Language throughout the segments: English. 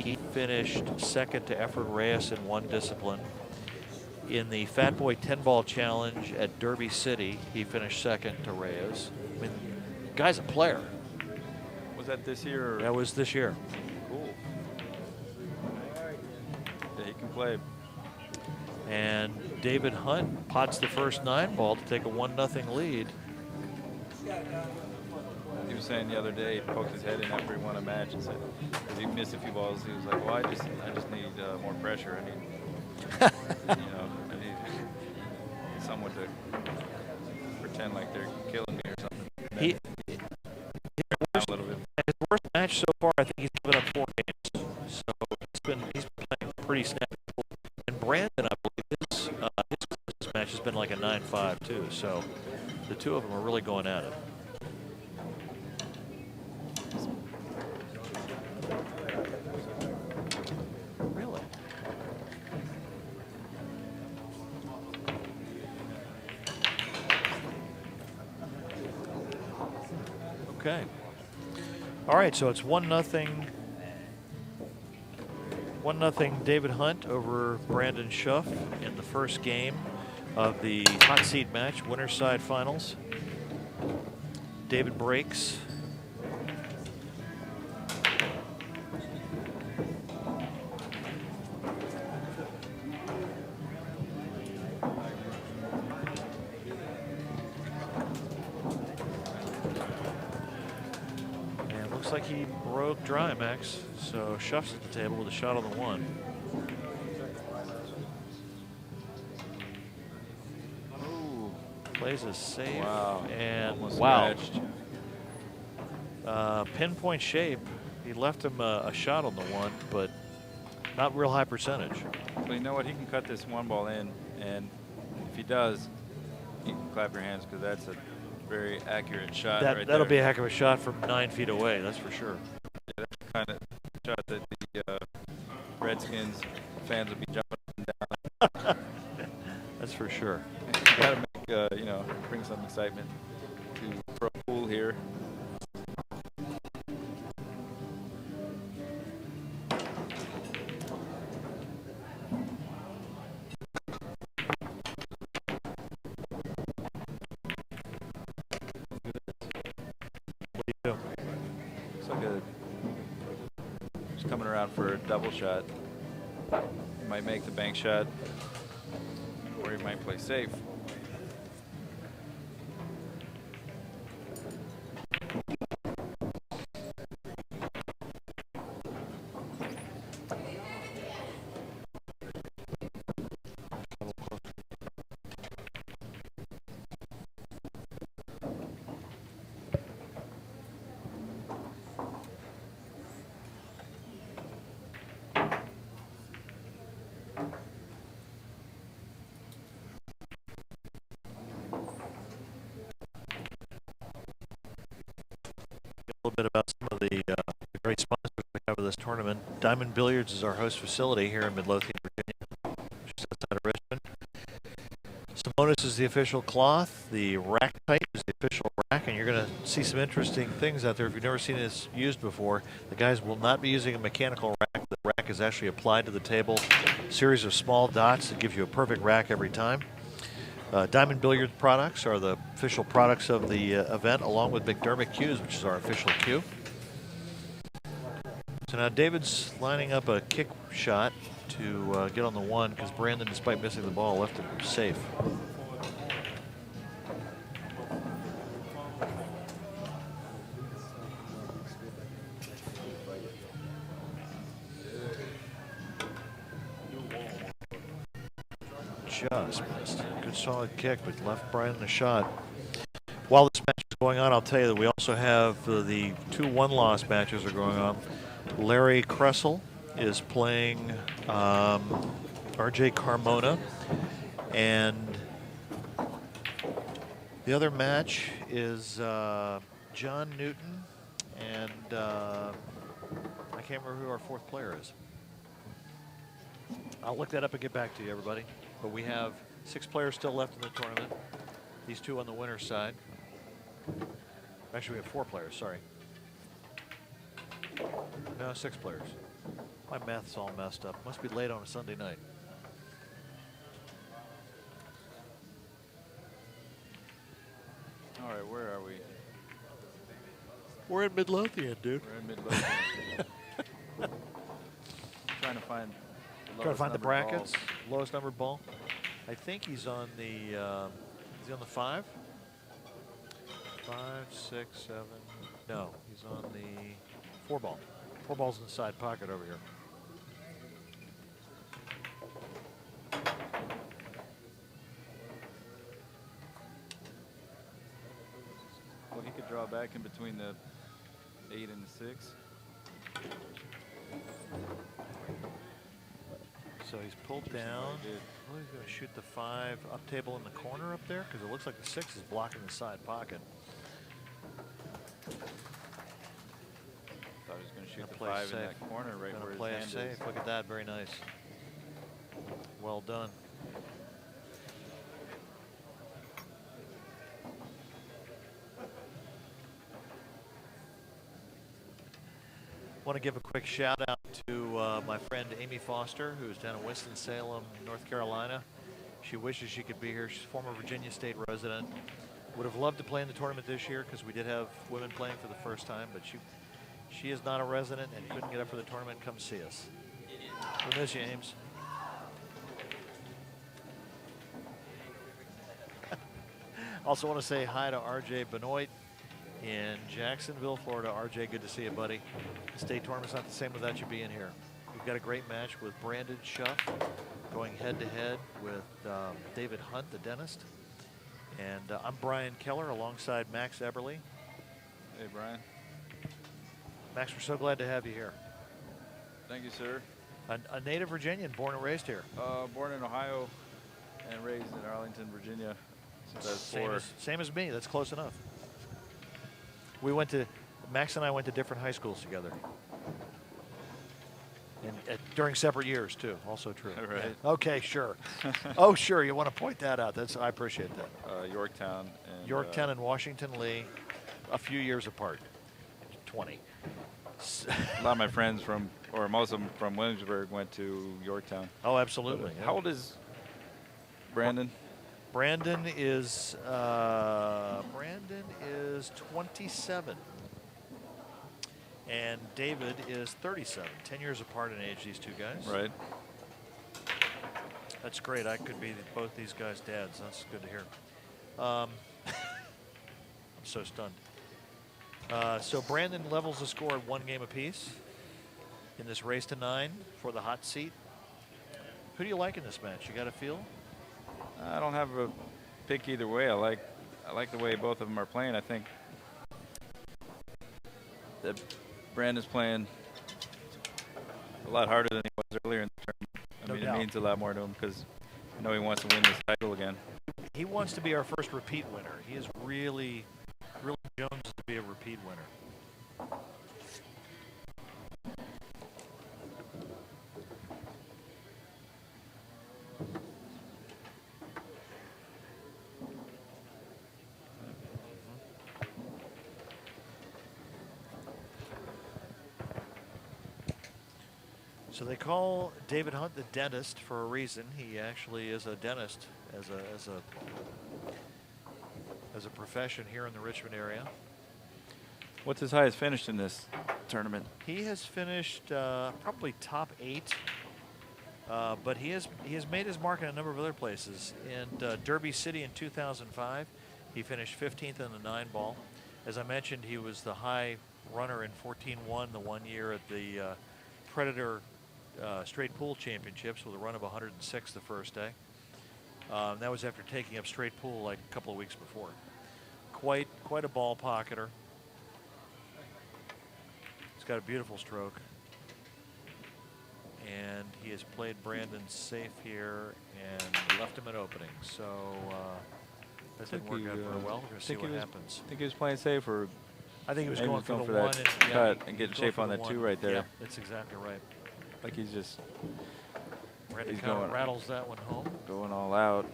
he finished second to Efren Reyes in one discipline. In the Fat Boy 10-ball challenge at Derby City, he finished second to Reyes. I mean, guy's a player. Was that this year? Or? That was this year. Cool. Yeah, he can play. And David Hunt pots the first 9-ball to take a 1-0 lead. He was saying the other day, he poked his head in after he won a match and said, because he missed a few balls, he was like, well, I just need more pressure. I need, I need someone to pretend like they're killing me or something. A little bit. His worst match so far, I think he's given up 4 games. So he's been playing pretty snappy. And Brandon, I believe, his match has been like a 9-5 too. So the two of them are really going at it. Really? Okay. All right, so it's 1-0. 1-0 David Hunt over Brandon Shuff in the first game of the hot seat match, winner's side finals. David breaks. Looks like he broke dry, Max. So Shuff's at the table with a shot on the 1. Ooh, plays a safe. Wow. And almost wow. Scratched. Pinpoint shape. He left him a shot on the 1, but not real high percentage. Well, you know what? He can cut this 1 ball in, and if he does, you can clap your hands because that's a very accurate shot right there. That'll be a heck of a shot from 9 feet away, that's for sure. Yeah, that's the kind of shot that the Redskins fans will be jumping up and down. That's for sure. You gotta make, bring some excitement to pro pool here. For a double shot. He might make the bank shot, or he might play safe. Bit about some of the great sponsors we have of this tournament. Diamond Billiards is our host facility here in Midlothian, Virginia, just outside of Richmond. Simonis is the official cloth. The rack type is the official rack, and you're going to see some interesting things out there if you've never seen this used before. The guys will not be using a mechanical rack. The rack is actually applied to the table. A series of small dots that gives you a perfect rack every time. Diamond Billiard products are the official products of the event, along with McDermott Cues, which is our official cue. So now David's lining up a kick shot to get on the 1 because Brandon, despite missing the ball, left it safe. Just missed. Good solid kick, but left Brandon a shot. While this match is going on, I'll tell you that we also have the 2 1-loss matches are going on. Larry Kressel is playing RJ Carmona, and the other match is John Newton, and I can't remember who our 4th player is. I'll look that up and get back to you, everybody. But we have 6 players still left in the tournament. These 2 on the winner's side. Actually, we have 4 players, sorry. No, 6 players. My math's all messed up. Must be late on a Sunday night. All right, where are we? We're in Midlothian, dude. We're in Midlothian. Trying to find The brackets. Lowest numbered ball. I think he's on the. Is he on the 5? 5, 6, 7. No, he's on the 4 ball. 4 balls in the side pocket over here. Well, he could draw back in between the 8 and the 6. So he's pulled down. Well, he's going to shoot the 5 up table in the corner up there because it looks like the 6 is blocking the side pocket. Thought he was going to shoot the 5 in that corner right where his hand Play it safe. Look at that. Very nice. Well done. Want to give a quick shout out to my friend Amy Foster, who's down in Winston-Salem, North Carolina. She wishes she could be here. She's a former Virginia State resident. Would have loved to play in the tournament this year because we did have women playing for the first time, but she is not a resident and couldn't get up for the tournament. Come see us. We miss you, Ames. Also want to say hi to RJ Benoit in Jacksonville, Florida. RJ, good to see you, buddy. The state tournament's not the same without you being here. We've got a great match with Brandon Shuff going head-to-head with David Hunt, the dentist. And I'm Brian Keller alongside Max Eberly. Hey, Brian. Max, we're so glad to have you here. Thank you, sir. A native Virginian, born and raised here. Born in Ohio and raised in Arlington, Virginia. Since I was 4. Same as me. That's close enough. Max and I went to different high schools together. And during separate years, too. Also true. Right. Yeah. Okay, sure. Oh, sure. You want to point that out. I appreciate that. Yorktown. Yorktown and Washington Lee, a few years apart. 20. A lot of my friends most of them from Williamsburg went to Yorktown. Oh, absolutely. How old is Brandon? Brandon is 27, and David is 37. 10 years apart in age, these two guys. Right. That's great. I could be both these guys' dads. That's good to hear. I'm so stunned. So Brandon levels the score at 1 game apiece in this race to 9 for the hot seat. Who do you like in this match? You got a feel? I don't have a pick either way. I like the way both of them are playing. I think that Brandon's playing a lot harder than he was earlier in the tournament. It means a lot more to him because I know he wants to win this title again. He wants to be our first repeat winner. He is really Jones to be a repeat winner. So they call David Hunt the dentist for a reason. He actually is a dentist as a profession here in the Richmond area. What's his highest finish in this tournament? He has finished probably top 8, but he has made his mark in a number of other places. In Derby City in 2005, he finished 15th in the 9 ball. As I mentioned, he was the high runner in 14-1 the one year at the Predator Straight Pool Championships with a run of 106 the first day. That was after taking up straight pool like a couple of weeks before. Quite a ball pocketer. He's got a beautiful stroke. And he has played Brandon safe here and left him at opening. So that didn't work out very well. We're going to see what happens. I think he was playing safe, or I think he was going for the that 1 and cut and getting shape on that 2 right there. Yeah, that's exactly right. Like he's just He's going, rattles that one home. Going all out.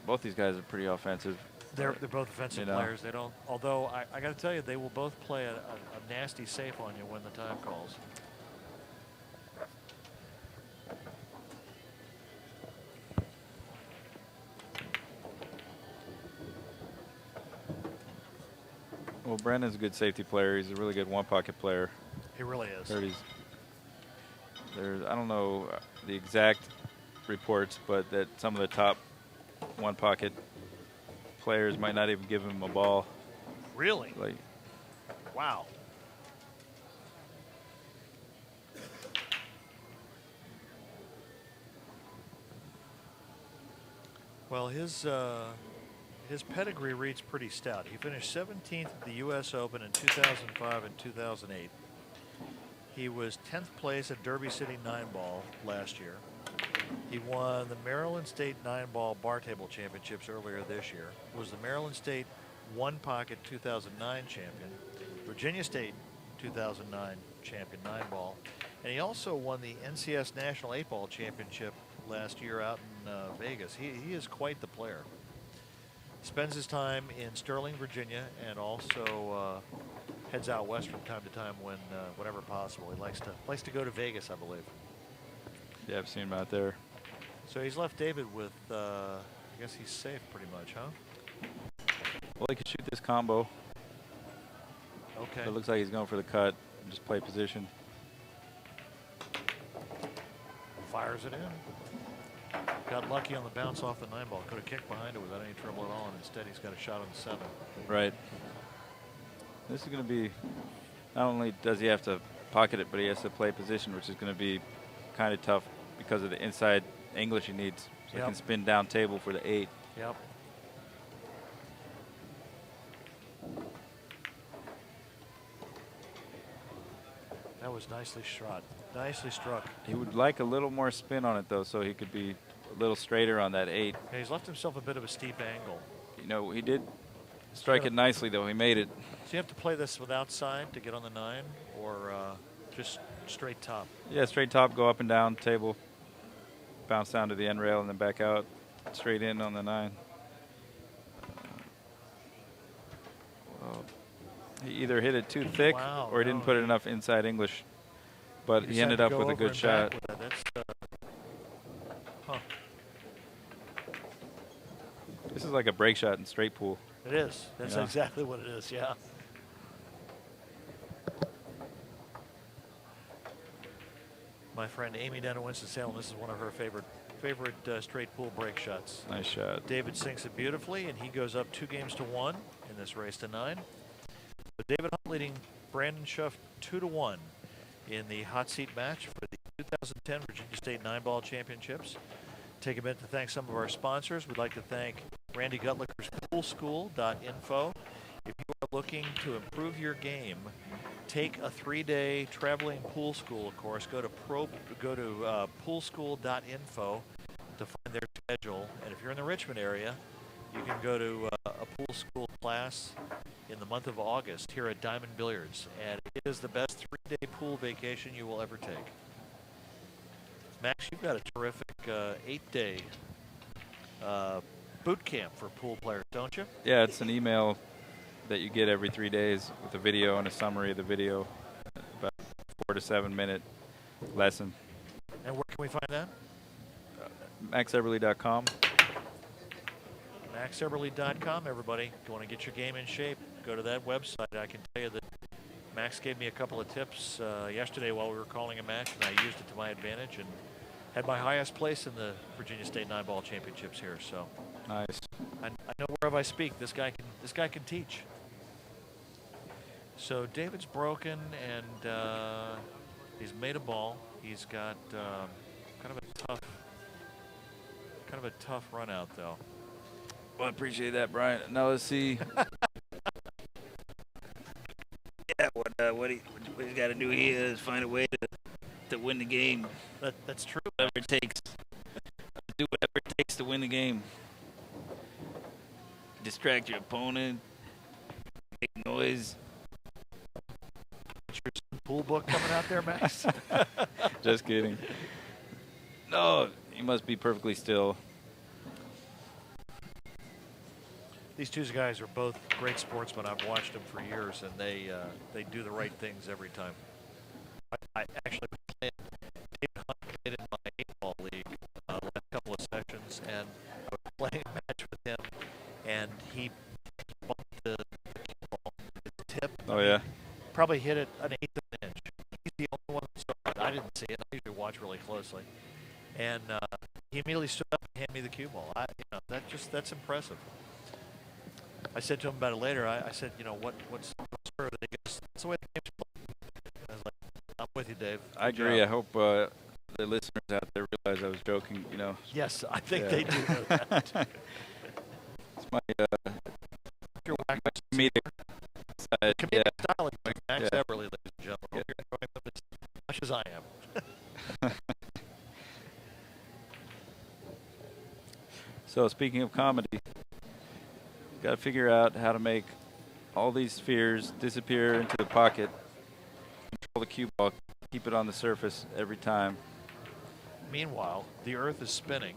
Both these guys are pretty offensive. They're both offensive players. They don't. Although I got to tell you, they will both play a nasty safe on you when the time calls. Well, Brandon's a good safety player. He's a really good one-pocket player. He really is. I don't know the exact reports, but that some of the top one-pocket players might not even give him a ball. Really? Like, wow. Well, his pedigree reads pretty stout. He finished 17th at the U.S. Open in 2005 and 2008. He was 10th place at Derby City 9-ball last year. He won the Maryland State 9-ball bar table championships earlier this year. Was the Maryland State one-pocket 2009 champion, Virginia State 2009 champion 9-ball, and he also won the NCS National 8-ball championship last year out in Vegas. He is quite the player. Spends his time in Sterling, Virginia, and also heads out west from time to time whenever possible. He likes to go to Vegas, I believe. yeah, I've seen him out there. So he's left David with, I guess he's safe pretty much, huh? Well, he could shoot this combo. Okay. It looks like he's going for the cut. Just play position. Fires it in. Got lucky on the bounce off the 9-ball. Could have kicked behind it without any trouble at all, and instead he's got a shot on the 7. Right. This is going to be, not only does he have to pocket it, but he has to play position, which is going to be kind of tough because of the inside English he needs. So he can spin down table for the 8. Yep. That was nicely shot. Nicely struck. He would like a little more spin on it, though, so he could be a little straighter on that 8. Yeah, he's left himself a bit of a steep angle. You know, he did strike it nicely, though. He made it. So you have to play this with outside to get on the 9, or just straight top? Yeah, straight top, go up and down table, bounce down to the end rail, and then back out, straight in on the 9. Well, he either hit it too thick or he didn't put enough inside English, but he ended up with a good shot. This is like a break shot in straight pool. It is. That's exactly what it is, yeah. My friend Amy down in Winston-Salem, this is one of her favorite straight pool break shots. Nice shot. David sinks it beautifully, and he goes up 2-1 in this race to 9. So David Hunt leading Brandon Shuff 2-1 in the hot seat match for the 2010 Virginia State 9-ball championships. Take a minute to thank some of our sponsors. We'd like to thank Randy Gutlicker's poolschool.info. If you are looking to improve your game, take a 3-day traveling pool school course. Go to poolschool.info to find their schedule. And if you're in the Richmond area, you can go to a pool school class in the month of August here at Diamond Billiards. And it is the best 3-day pool vacation you will ever take. Max, you've got a terrific 8-day boot camp for pool players, don't you? Yeah, it's an email that you get every 3 days with a video and a summary of the video, about 4 to 7 minute lesson. And where can we find that? MaxEberly.com. MaxEberly.com, everybody. If you want to get your game in shape, go to that website. I can tell you that Max gave me a couple of tips yesterday while we were calling a match, and I used it to my advantage and had my highest place in the Virginia State 9-ball championships here. So nice. I know wherever I speak, this guy can teach. So David's broken, and he's made a ball. He's got kind of a tough run out, though. Well, I appreciate that, Brian. Now let's see. Yeah, what he's got to do here is find a way to win the game. That's true. Whatever it takes. Do whatever it takes to win the game. Distract your opponent. Make noise. Is your pool book coming out there, Max? Just kidding. No, he must be perfectly still. These two guys are both great sportsmen. I've watched them for years, and they do the right things every time. I actually played David Hunt played in my 8-ball league last couple of sessions, and I was playing a match with him, and he bumped the ball with his probably hit it an eighth of an inch. He's the only one that saw it. I didn't see it. I usually watch really closely. And he immediately stood up and handed me the cue ball. That's impressive. I said to him about it later. I said, what's further? He goes, that's the way the game's played. I was like, I'm with you, Dave. Good I agree. job. I hope the listeners out there realize I was joking. Yes, I think they do know that. It's my Your whack comedic side. comedic style is Max Yeah. Everly, ladies and gentlemen. Hope you're enjoying them as much as I am. So speaking of comedy, got to figure out how to make all these spheres disappear into the pocket, control the cue ball, keep it on the surface every time. Meanwhile, the Earth is spinning.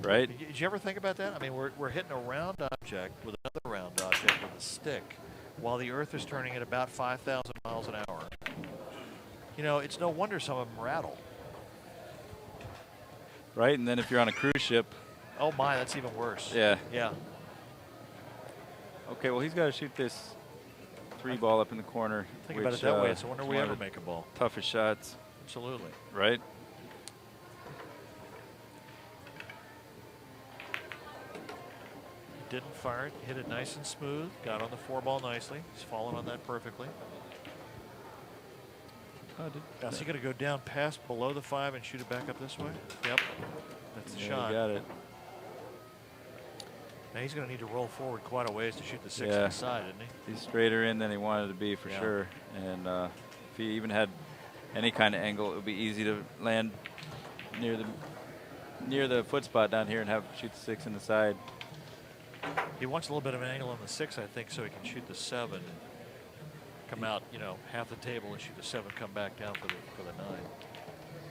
Right? Did you ever think about that? I mean, we're hitting a round object with another round object with a stick, while the Earth is turning at about 5,000 miles an hour. It's no wonder some of them rattle. Right? And then if you're on a cruise ship. Oh my, that's even worse. Yeah. Yeah. Okay, well, he's got to shoot this 3 ball up in the corner. Think about it that way. It's a wonder we ever make a ball. Toughest shots. Absolutely. Right? Didn't fire it. Hit it nice and smooth. Got on the 4 ball nicely. He's fallen on that perfectly. Now, is he going to go down past below the 5 and shoot it back up this way? Yep. That's the shot. Got it. Now he's going to need to roll forward quite a ways to shoot the 6 inside, isn't he? He's straighter in than he wanted to be for sure. And if he even had any kind of angle, it would be easy to land near the foot spot down here and have shoot the 6 in the side. He wants a little bit of an angle on the 6, I think, so he can shoot the 7. Come out, half the table and shoot the 7. Come back down for the 9.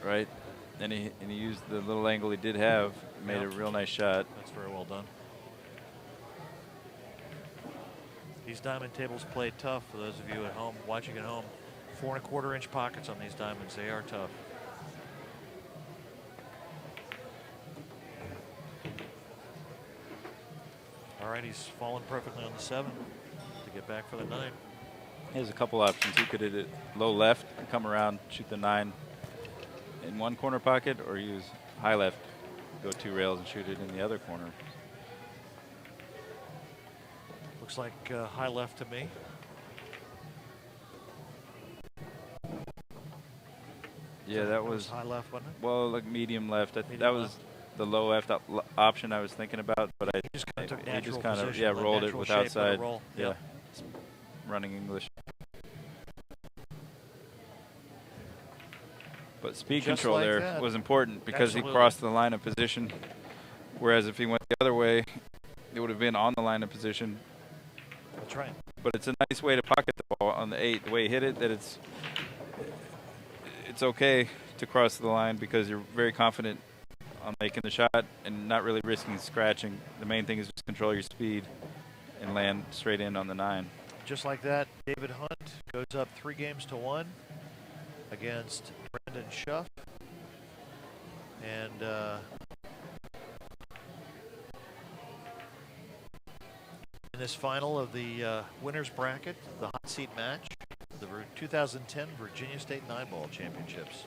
Right, and he used the little angle he did have, made a real nice shot. That's very well done. These diamond tables play tough for those of you at home watching at home. 4 1/4 inch pockets on these diamonds. They are tough. All right, he's fallen perfectly on the 7 to get back for the 9. He has a couple options. He could hit it low left and come around, shoot the 9 in one corner pocket, or use high left, go 2 rails and shoot it in the other corner. Looks like high left to me. Yeah, that was high left, wasn't it? well, like medium left. That Medium was left. the low left option I was thinking about, but He just kind of took he natural just kind of position, let rolled it natural with shape let it outside. roll. Yeah, Yep. running English. But speed Just control like there that. was important because Absolutely. he crossed the line of position. Whereas if he went the other way, it would have been on the line of position. That's right. But it's a nice way to pocket the ball on the 8. The way he hit it, that it's okay to cross the line because you're very confident on making the shot and not really risking scratching. The main thing is just control your speed and land straight in on the 9. Just like that, David Hunt goes up 3 games to 1 against Brendan Shuff. And in this final of the winners bracket, the hot seat match, the 2010 Virginia State 9-ball championships.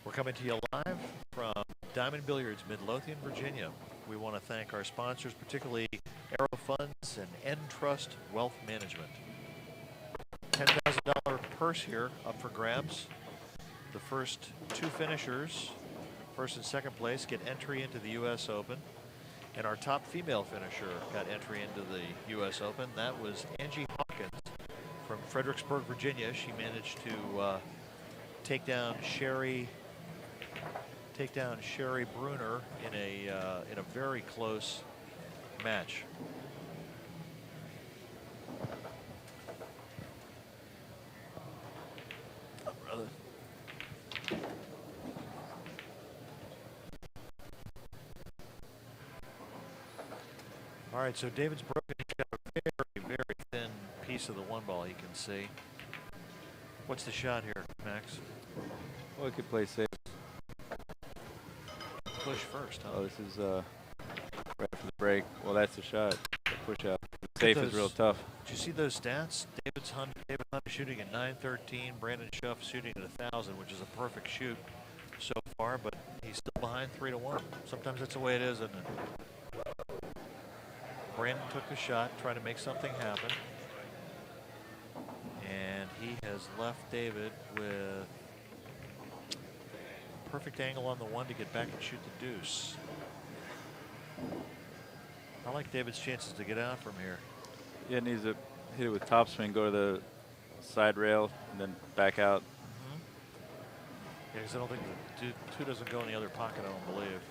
We're coming to you live from Diamond Billiards, Midlothian, Virginia. We want to thank our sponsors, particularly Aero Funds and Entrust Wealth Management. $10,000 purse here up for grabs. The first 2 finishers, first and second place, get entry into the U.S. Open. And our top female finisher got entry into the U.S. Open. That was Angie Hawkins from Fredericksburg, Virginia. She managed to take down Sherry Bruner in a very close match. Oh, brother. All right, so David's broken. He's got a very, very thin piece of the 1-ball he can see. What's the shot here, Max? Well, he could play safe. Push first, huh? Oh, this is right after the break. Well, that's the shot. The push out. safe is real tough. Did you see those stats? David Hunt is shooting at 913. Brandon Shuff shooting at 1,000, which is a perfect shoot so far, but he's still behind 3-1. Sometimes that's the way it is, isn't it? Brandon took the shot, trying to make something happen. And he has left David with a perfect angle on the one to get back and shoot the deuce. I like David's chances to get out from here. Yeah, needs to hit it with topspin, go to the side rail, and then back out. Yeah, because I don't think the two doesn't go in the other pocket, I don't believe.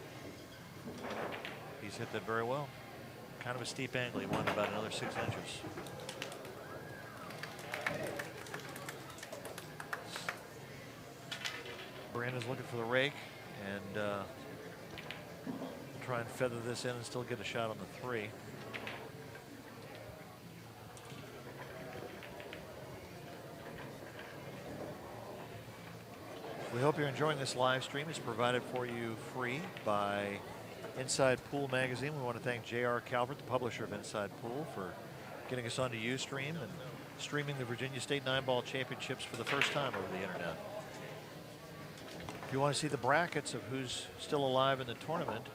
He's hit that very well. Kind of a steep angle. He won about another 6 inches. Brandon's looking for the rake, and try and feather this in and still get a shot on the 3. We hope you're enjoying this live stream. It's provided for you free by Inside Pool Magazine. We want to thank J.R. Calvert, the publisher of Inside Pool, for getting us onto Ustream and streaming the Virginia State 9-Ball Championships for the first time over the internet. If you want to see the brackets of who's still alive in the tournament,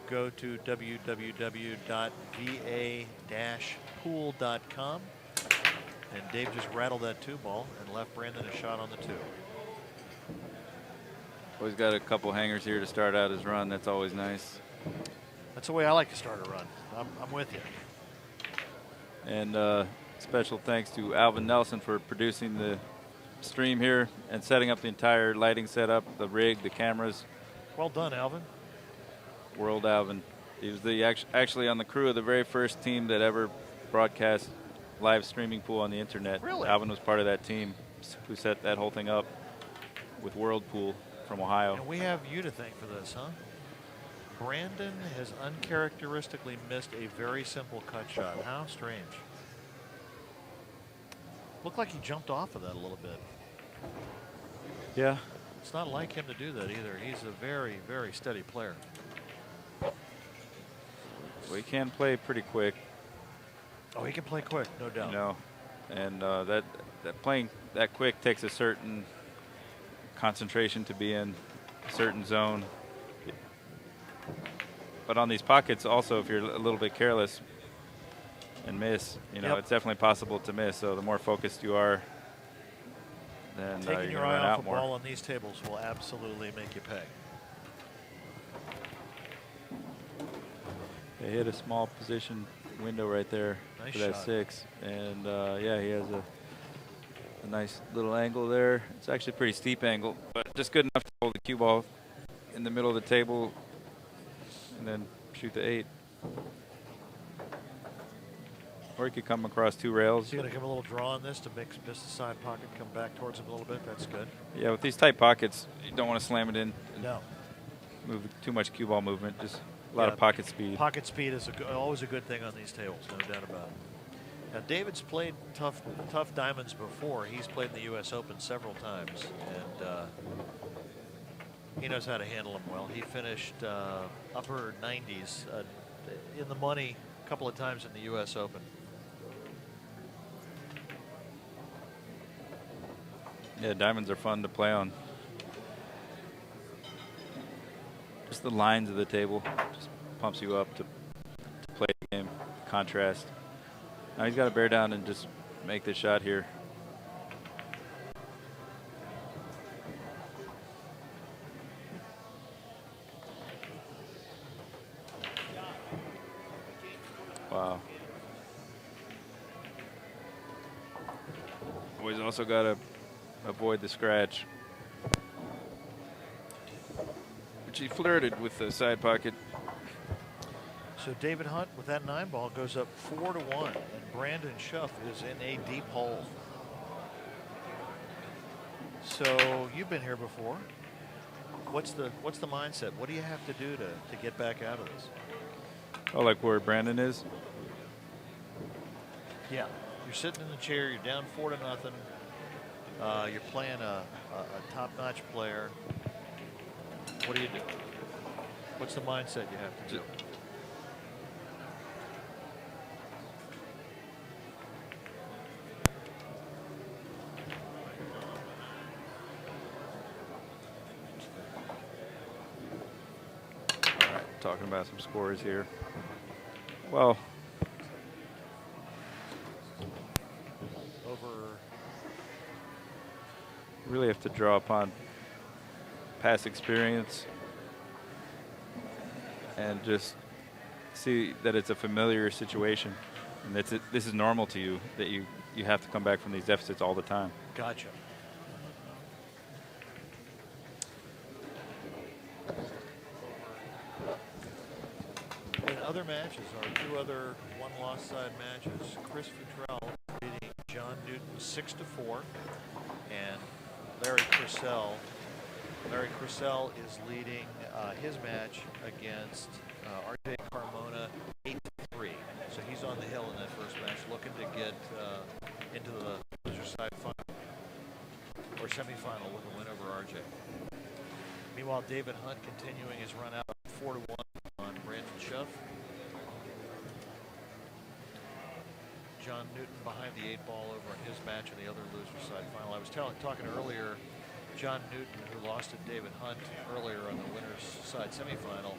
go to www.va-pool.com. And Dave just rattled that 2-ball and left Brandon a shot on the 2. Always got a couple hangers here to start out his run. That's always nice. That's the way I like to start a run. I'm with you. And special thanks to Alvin Nelson for producing the stream here and setting up the entire lighting setup, the rig, the cameras. Well done, Alvin. World Alvin. He was the actually on the crew of the very first team that ever broadcast live streaming pool on the internet. Really? Alvin was part of that team who set that whole thing up with World Pool from Ohio. And we have you to thank for this, huh? Brandon has uncharacteristically missed a very simple cut shot. How strange. Looked like he jumped off of that a little bit. Yeah. It's not like him to do that either. He's a very, very steady player. Well, he can play pretty quick. Oh, he can play quick, no doubt. You know, and that playing that quick takes a certain concentration to be in a certain zone. But on these pockets also, if you're a little bit careless and miss, you know, Yep. it's definitely possible to miss. So the more focused you are, then Taking you're your going to eye run off out a more. ball on these tables will absolutely make you pay. They hit a small position window right there Nice for that shot. 6. And yeah, he has a nice little angle there. It's actually a pretty steep angle, but just good enough to hold the cue ball in the middle of the table and then shoot the 8. Or he could come across 2 rails. Is he going to give a little draw on this to make miss the side pocket, come back towards him a little bit? That's good. Yeah, with these tight pockets, you don't want to slam it in and No. move too much cue ball movement. Just a lot Yeah, of pocket speed. Pocket speed is always a good thing on these tables, no doubt about it. Now, David's played tough diamonds before. He's played in the U.S. Open several times, and he knows how to handle them well. He finished upper 90s in the money a couple of times in the U.S. Open. Yeah, diamonds are fun to play on. Just the lines of the table just pumps you up to play the game, contrast. Now he's got to bear down and just make the shot here. Wow. Oh, he's also got to avoid the scratch, which he flirted with the side pocket. So David Hunt with that 9-ball goes up 4-1, and Brandon Shuff is in a deep hole. So you've been here before. What's the mindset? What do you have to do to get back out of this? Oh, like where Brandon is? Yeah, you're sitting in the chair. You're down 4-0. You're playing a top-notch player. What do you do? What's the mindset you have to do? talking about some scores here. Well, Over. you really have to draw upon past experience and just see that it's a familiar situation, and this is normal to you, that you have to come back from these deficits all the time. Gotcha. In other matches are two other one-loss side matches. Chris Futrell beating John Newton 6-4, and Larry Crisell. Larry Crisell is leading his match against RJ Carmona 8-3. So he's on the hill in that first match, looking to get into the loser side final or semifinal with a win over RJ. Meanwhile, David Hunt continuing his run out 4-1 on Brandon Shuff. John Newton behind the 8-ball over in his match in the other loser side final. I was talking earlier, John Newton, who lost to David Hunt earlier on the winner's side semifinal,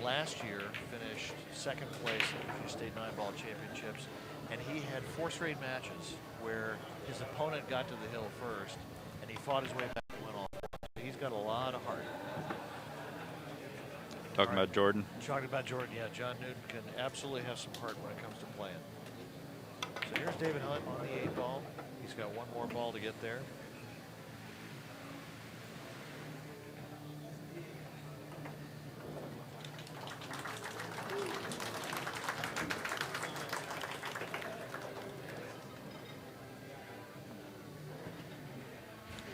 last year finished second place in the Virginia State 9-ball championships, and he had 4 straight matches where his opponent got to the hill first, and he fought his way back and went all 4. So he's got a lot of heart. Talking about Jordan? Talking about Jordan, yeah. John Newton can absolutely have some heart when it comes to playing. So here's David Hunt on the 8-ball. He's got one more ball to get there.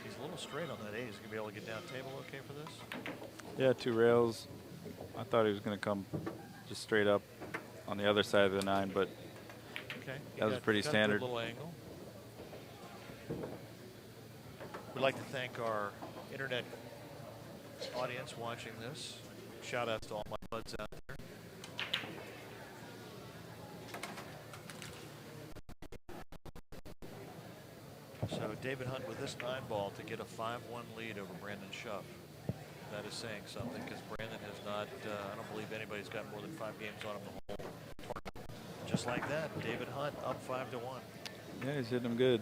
He's a little straight on that 8. He's going to be able to get down table okay for this? Yeah, 2 rails. I thought he was going to come just straight up on the other side of the 9, but okay. That was pretty standard. A little angle. We'd like to thank our internet audience watching this. Shout outs to all my buds out there. So David Hunt with this 9-ball to get a 5-1 lead over Brandon Shuff. That is saying something, because Brandon has not, I don't believe anybody's got more than 5 games on him the whole tournament. Just like that, David Hunt up 5-1. Yeah, he's hitting them good.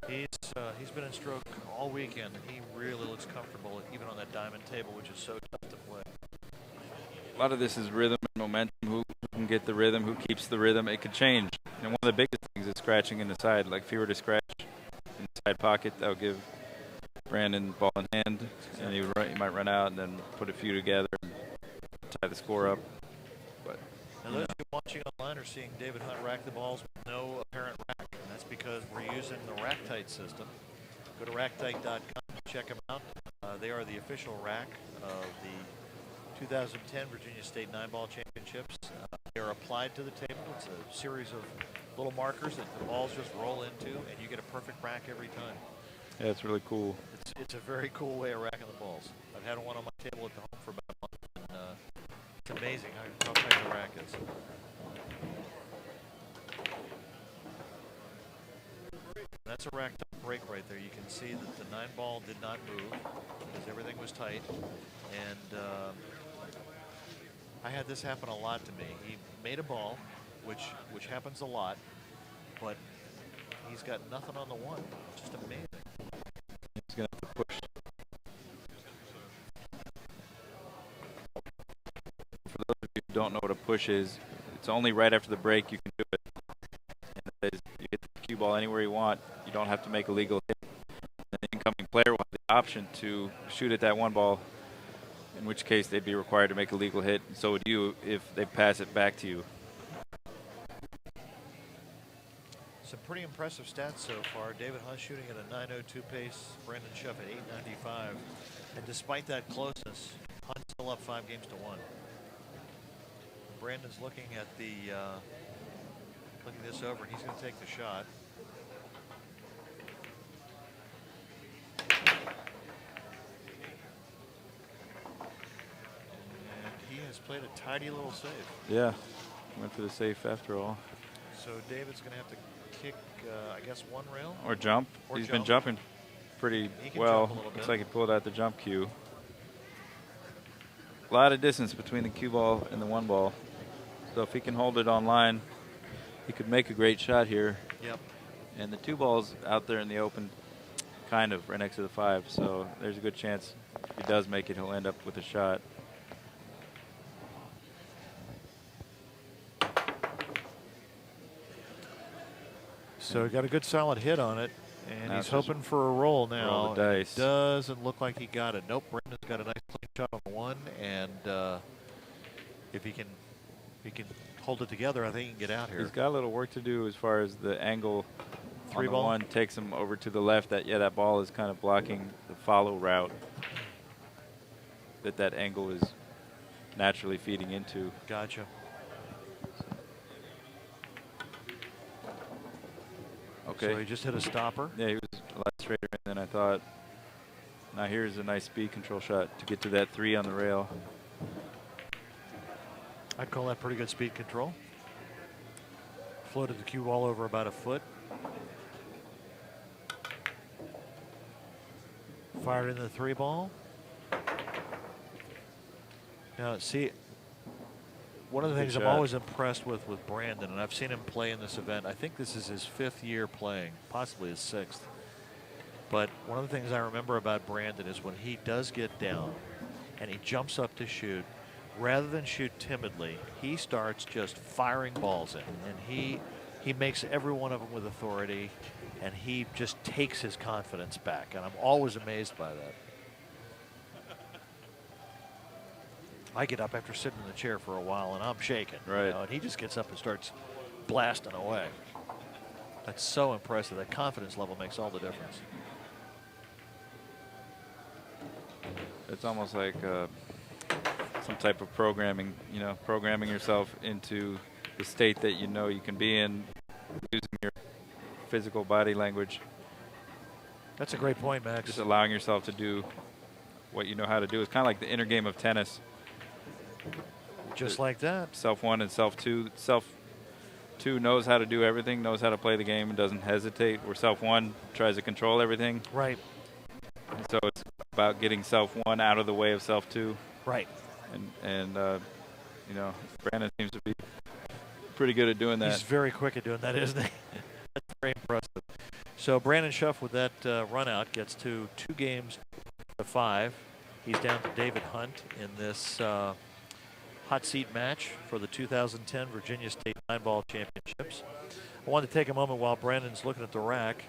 He's been in stroke all weekend, and he really looks comfortable, even on that diamond table, which is so tough to play. A lot of this is rhythm and momentum. Who can get the rhythm? Who keeps the rhythm? It could change. And one of the biggest things is scratching in the side. Like if he were to scratch in the side pocket, that would give Brandon ball in hand, and he might run out and then put a few together and tie the score up. But now those of you watching online are seeing David Hunt rack the balls with no apparent rack, and that's because we're using the RackTight system. Go to racktight.com, check them out. They are the official rack of the 2010 Virginia State 9-ball championships. They are applied to the table. It's a series of little markers that the balls just roll into, and you get a perfect rack every time. yeah, it's really cool. It's a very cool way of racking the balls. I've had one on my table at the home for about a month, and it's amazing how tight the rack is. That's a racked up break right there. You can see that the 9-ball did not move because everything was tight. And I had this happen a lot to me. He made a ball, which happens a lot, but he's got nothing on the 1. Just amazing. He's going to have to push. For those of you who don't know what a push is, it's only right after the break you can do it. And that is, you get the cue ball anywhere you want. You don't have to make a legal hit. And the incoming player will have the option to shoot at that 1 ball, in which case they'd be required to make a legal hit. And so would you if they pass it back to you. Some pretty impressive stats so far. David Hunt shooting at a 9.02 pace. Brandon Shuff at 8.95. And despite that closeness, Hunt's still up 5 games to 1. Brandon's looking at looking this over, and he's going to take the shot. And he has played a tidy little save. Yeah, went for the safe after all. So David's going to have to kick, I guess, 1 rail? Or jump. He's been jumping pretty well. Looks like he pulled out the jump cue. lot of distance between the cue ball and the one ball. So if he can hold it on line, he could make a great shot here. Yep. And the two balls out there in the open, kind of right next to the 5. So there's a good chance if he does make it, he'll end up with a shot. So he got a good solid hit on it, and Now he's it's just hoping for a roll now. roll the and dice. It doesn't look like he got it. Nope, Brandon's got a nice clean shot on the 1, and if he can hold it together, I think he can get out here. He's got a little work to do as far as the angle. Three on the ball? 1 takes him over to the left. That ball is kind of blocking the follow route that angle is naturally feeding into. Gotcha. Okay. So he just hit a stopper. Yeah, he was a lot straighter than I thought. Now here's a nice speed control shot to get to that 3 on the rail. I'd call that pretty good speed control. Floated the cue ball over about a foot. Fired into the 3 ball. Now, see, one of the Good things I'm shot. always impressed with Brandon, and I've seen him play in this event. I think this is his 5th year playing, possibly his 6th. But one of the things I remember about Brandon is when he does get down and he jumps up to shoot, rather than shoot timidly, he starts just firing balls in, and he makes every one of them with authority, and he just takes his confidence back, and I'm always amazed by that. I get up after sitting in the chair for a while, and I'm shaking, Right. and he just gets up and starts blasting away. That's so impressive. That confidence level makes all the difference. It's almost like some type of programming, programming yourself into the state that you can be in, using your physical body language. That's a great point, Max. Just allowing yourself to do what you know how to do. It's kind of like the inner game of tennis. Just like that. Self 1 and self 2. Self 2 knows how to do everything, knows how to play the game, and doesn't hesitate. Where self 1 tries to control everything. Right. And so it's about getting self 1 out of the way of self 2. Right. And Brandon seems to be pretty good at doing that. He's very quick at doing that, isn't he? That's very impressive. So Brandon Shuff with that run out gets to 2 games to 5. He's down to David Hunt in this hot seat match for the 2010 Virginia State 9-ball championships. I wanted to take a moment while Brandon's looking at the rack.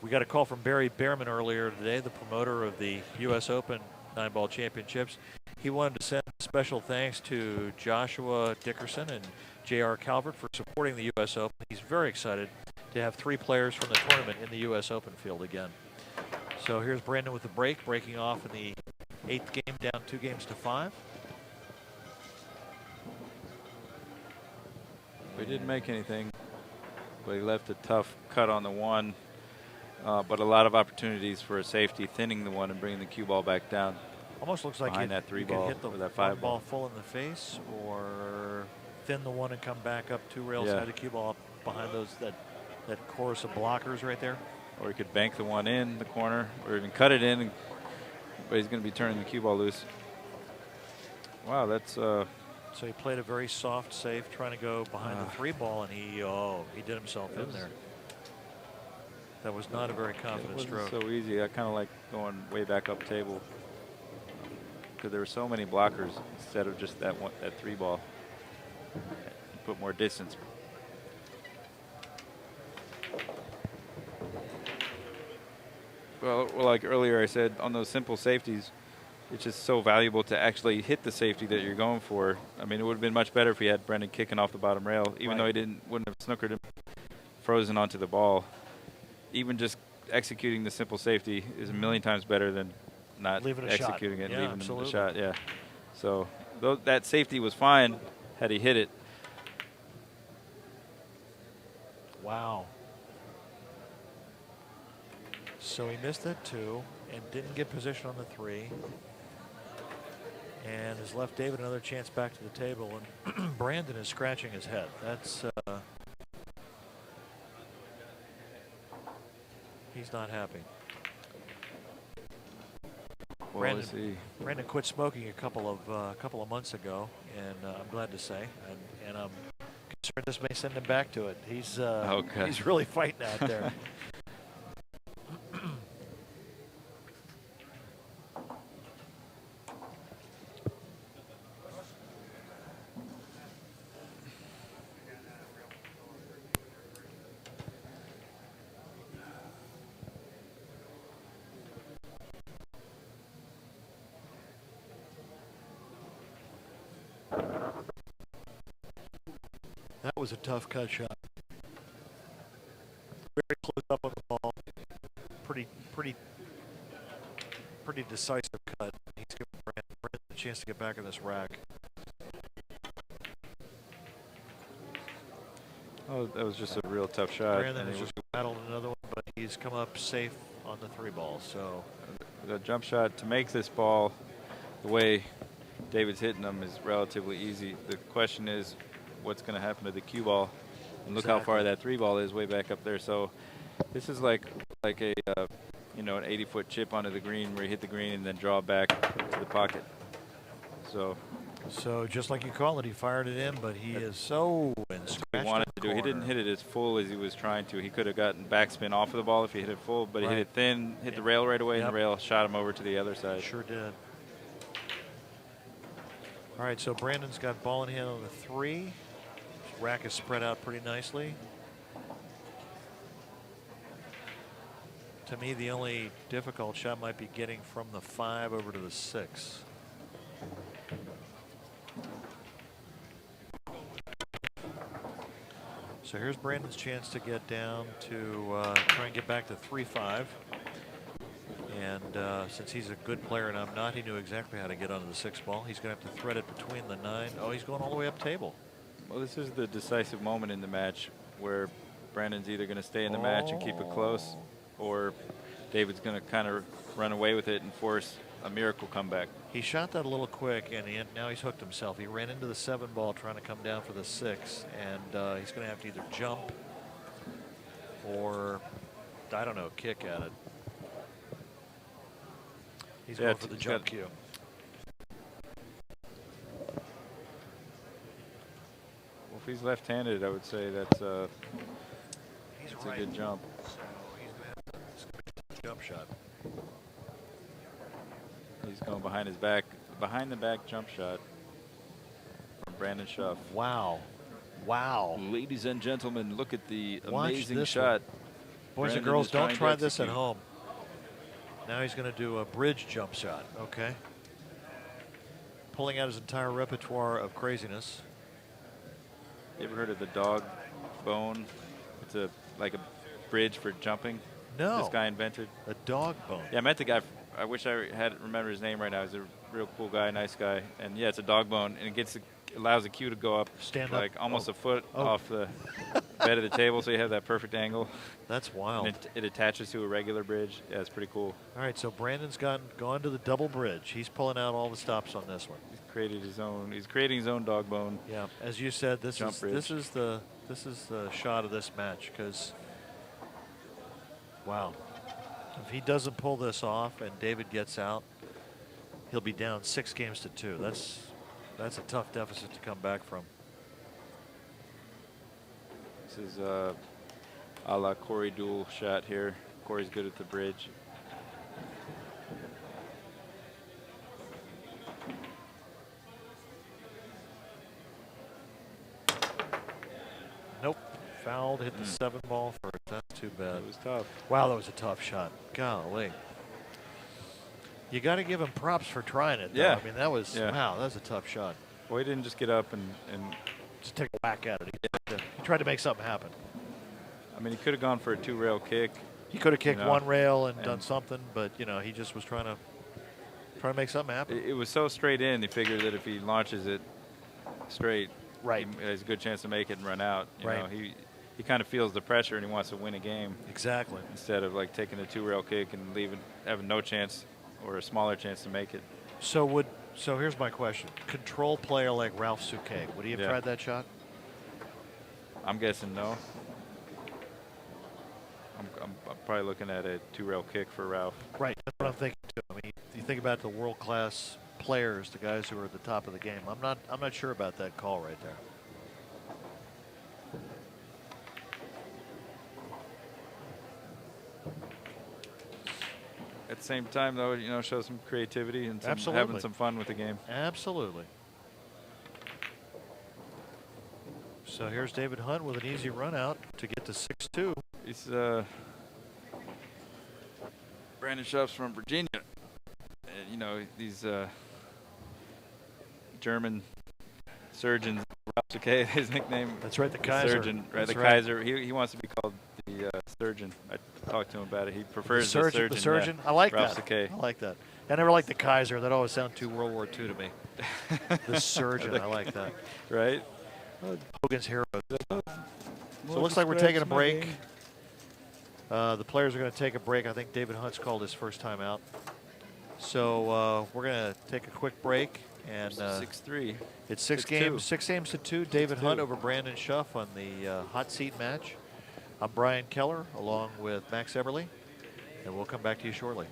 We got a call from Barry Behrman earlier today, the promoter of the U.S. Open 9-ball championships. He wanted to send special thanks to Joshua Dickerson and J.R. Calvert for supporting the U.S. Open. He's very excited to have 3 players from the tournament in the U.S. Open field again. So here's Brandon with the break, breaking off in the 8th game, down 2 games to 5. We didn't make anything, but he left a tough cut on the 1, but a lot of opportunities for a safety, thinning the 1 and bringing the cue ball back down. Almost looks like behind that 3 you ball can hit the or that 5 5 ball ball full in the face, or thin the 1 and come back up 2 rails, Yeah. high the cue ball up behind that chorus of blockers right there. Or he could bank the 1 in the corner, or even cut it in, but he's going to be turning the cue ball loose. Wow, that's So he played a very soft, safe, trying to go behind the 3 ball, and he did himself in there. That was not a very confident it stroke. wasn't so easy. I kind of like going way back up table because there were so many blockers instead of just that 3 ball. Put more distance. Well, like earlier I said, on those simple safeties, it's just so valuable to actually hit the safety that you're going for. I mean, it would have been much better if he had Brendan kicking off the bottom rail, even though he wouldn't have snookered him frozen onto the ball. Even just executing the simple safety is a million times better than not executing it and leaving the shot. Yeah. So that safety was fine had he hit it. Wow. So he missed that 2 and didn't get position on the 3. And has left David another chance back to the table. And Brandon is scratching his head. That's he's not happy. Well, let's see. Brandon quit smoking a couple of months ago, and I'm glad to say, and I'm concerned this may send him back to it. He's really fighting out there. That was a tough cut shot. Very close up on the ball. Pretty decisive cut. He's giving Brandon a chance to get back in this rack. Oh, that was just a real tough shot. Brandon has just battled another one, but he's come up safe on the 3 ball. So the jump shot to make this ball the way David's hitting them is relatively easy. The question is, what's going to happen to the cue ball? And look how far that 3 ball is, way back up there. So this is like a an 80-foot chip onto the green where you hit the green and then draw back to the pocket. So just like you call it, he fired it in, but he is so in that's what he wanted to do. He didn't hit it as full as he was trying to. He could have gotten backspin off of the ball if he hit it full, but he hit it thin, hit the rail right away, and the rail shot him over to the other side. Sure did. All right, so Brandon's got ball in hand on the 3. His rack is spread out pretty nicely. To me, the only difficult shot might be getting from the 5 over to the 6. So here's Brandon's chance to get down to try and get back to 3-5. And since he's a good player and I'm not, he knew exactly how to get onto the 6 ball. He's going to have to thread it between the 9. Oh, he's going all the way up table. Well, this is the decisive moment in the match where Brandon's either going to stay in the match and keep it close, or David's going to kind of run away with it and force a miracle comeback. He shot that a little quick, and now he's hooked himself. He ran into the 7 ball trying to come down for the 6, and he's going to have to either jump or, I don't know, kick at it. He's going for the jump cue. Well, if he's left-handed, I would say that's a good jump. So he's going to have to jump shot. He's going behind his back, behind the back jump shot from Brandon Shuff. Wow. Wow. Ladies and gentlemen, look at the Watch amazing this shot. Boys Brandon and girls, is don't trying try to this at execute. home. Now he's going to do a bridge jump shot. Okay. Pulling out his entire repertoire of craziness. You ever heard of the dog bone? It's like a bridge for jumping. No. This guy invented. A dog bone. Yeah, I met the guy. I wish I had remember his name right now. He's a real cool guy, nice guy. And yeah, it's a dog bone, and it allows the cue to go up like almost a foot off the bed of the table, so you have that perfect angle. That's wild. And it attaches to a regular bridge. Yeah, it's pretty cool. All right, so Brandon's gone to the double bridge. He's pulling out all the stops on this one. He's creating his own dog bone. Yeah, as you said, this is the shot of this match, because wow, if he doesn't pull this off and David gets out, he'll be down 6 games to 2. That's a tough deficit to come back from. This is a la Corey duel shot here. Corey's good at the bridge. Nope. Fouled, hit the 7 ball first. That's too bad. It was tough. Wow, that was a tough shot. Golly. You got to give him props for trying it, though. Yeah. I mean, that was, wow, that was a tough shot. Well, he didn't just get up and just take a whack at it. He tried to make something happen. I mean, he could have gone for a 2-rail kick. He could have kicked one rail and done something, but, he just was trying to make something happen. It was so straight in, he figured that if he launches it straight, he has a good chance to make it and run out. You know, he kind of feels the pressure and he wants to win a game. Exactly. Instead of like taking a 2-rail kick and having no chance or a smaller chance to make it. So here's my question. Control player like Ralph Souquet, would he have tried that shot? I'm guessing no. I'm probably looking at a 2-rail kick for Ralph. Right, that's what I'm thinking too. I mean, you think about the world-class players, the guys who are at the top of the game. I'm not sure about that call right there. At the same time, though, you know, show some creativity and having some fun with the game. Absolutely. So here's David Hunt with an easy run out to get to 6-2. He's Brandon Shuff's from Virginia. And, you know, these German surgeons, his nickname. That's right, the Kaiser. Surgeon, right? That's the Kaiser. He wants to be called the surgeon. I talked to him about it. He prefers the surgeon. The surgeon. Yeah. I like Ralph that. Sakay. I like that. I never liked the Kaiser. That always sounded too World War II to me. The surgeon. I like that. Right. Hogan's Heroes. So it looks like we're taking a break. The players are going to take a break. I think David Hunt's called his first time out. So we're going to take a quick break. And 6-3. It's 6 games to 2. David Hunt over Brandon Shuff on the hot seat match. I'm Brian Keller along with Max Eberly. And we'll come back to you shortly.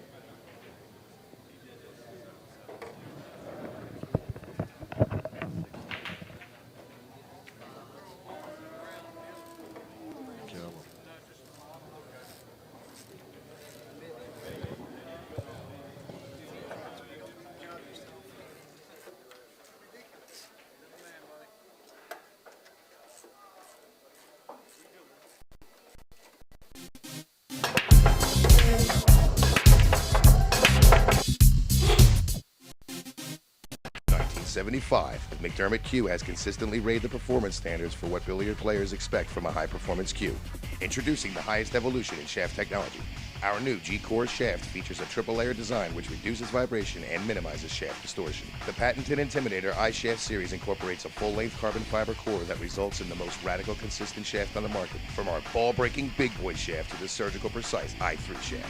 McDermott Q has consistently raised the performance standards for what billiard players expect from a high-performance cue. Introducing the highest evolution in shaft technology. Our new G-Core shaft features a triple-layer design which reduces vibration and minimizes shaft distortion. The patented Intimidator iShaft series incorporates a full-length carbon fiber core that results in the most radical consistent shaft on the market, from our ball-breaking big boy shaft to the surgical precise I3 shaft.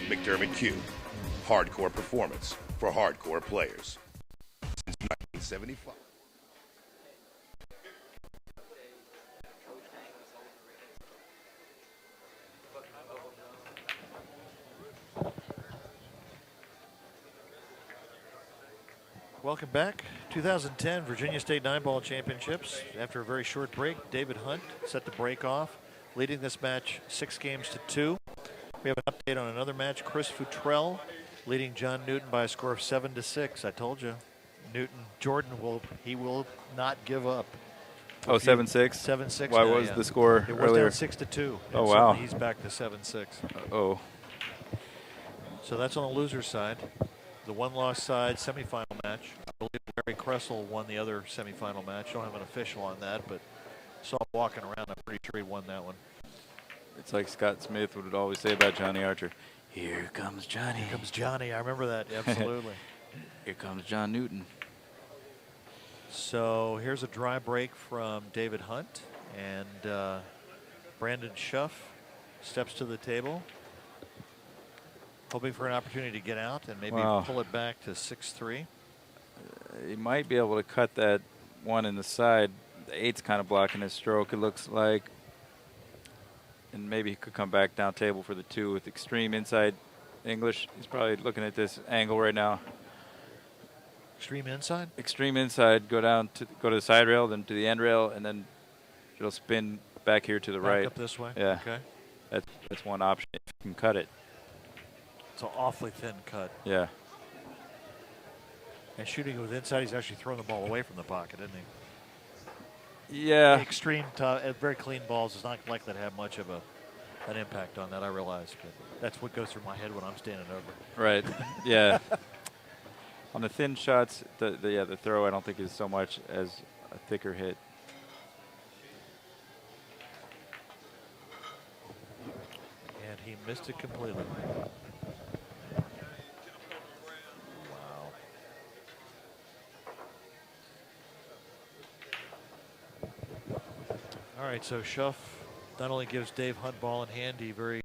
McDermott Q. Hardcore performance for hardcore players. Since 1975. Welcome back. 2010 Virginia State 9-ball championships. After a very short break, David Hunt set the break off, leading this match 6 games to 2. We have an update on another match. Chris Futrell leading John Newton by a score of 7-6. I told you, Jordan will not give up. Oh, 7-6? 7-6. Why was the score it was earlier? Down 6-2. Oh, wow. He's back to 7-6. Oh. So that's on the loser's side. The one-loss side semifinal match. I believe Larry Kressel won the other semifinal match. Don't have an official on that, but saw him walking around. I'm pretty sure he won that one. It's like Scott Smith would always say about Johnny Archer. Here comes Johnny. Here comes Johnny. I remember that. Absolutely. Here comes John Newton. So here's a dry break from David Hunt, and Brandon Shuff steps to the table, hoping for an opportunity to get out and maybe pull it back to 6-3. He might be able to cut that one in the side. The 8's kind of blocking his stroke, it looks like. And maybe he could come back down table for the 2 with extreme inside English. He's probably looking at this angle right now. Extreme inside? Extreme inside, go to the side rail, then to the end rail, and then it'll spin back here to the right. Up this way? Yeah. Okay. That's one option if you can cut it. It's an awfully thin cut. Yeah. And shooting it with inside, he's actually throwing the ball away from the pocket, isn't he? Yeah. Extreme, very clean balls is not likely to have much of an impact on that, I realize. But that's what goes through my head when I'm standing over. Right. Yeah. On the thin shots, the throw I don't think is so much as a thicker hit. And he missed it completely. Wow. All right, so Shuff not only gives Dave Hunt ball in hand, he very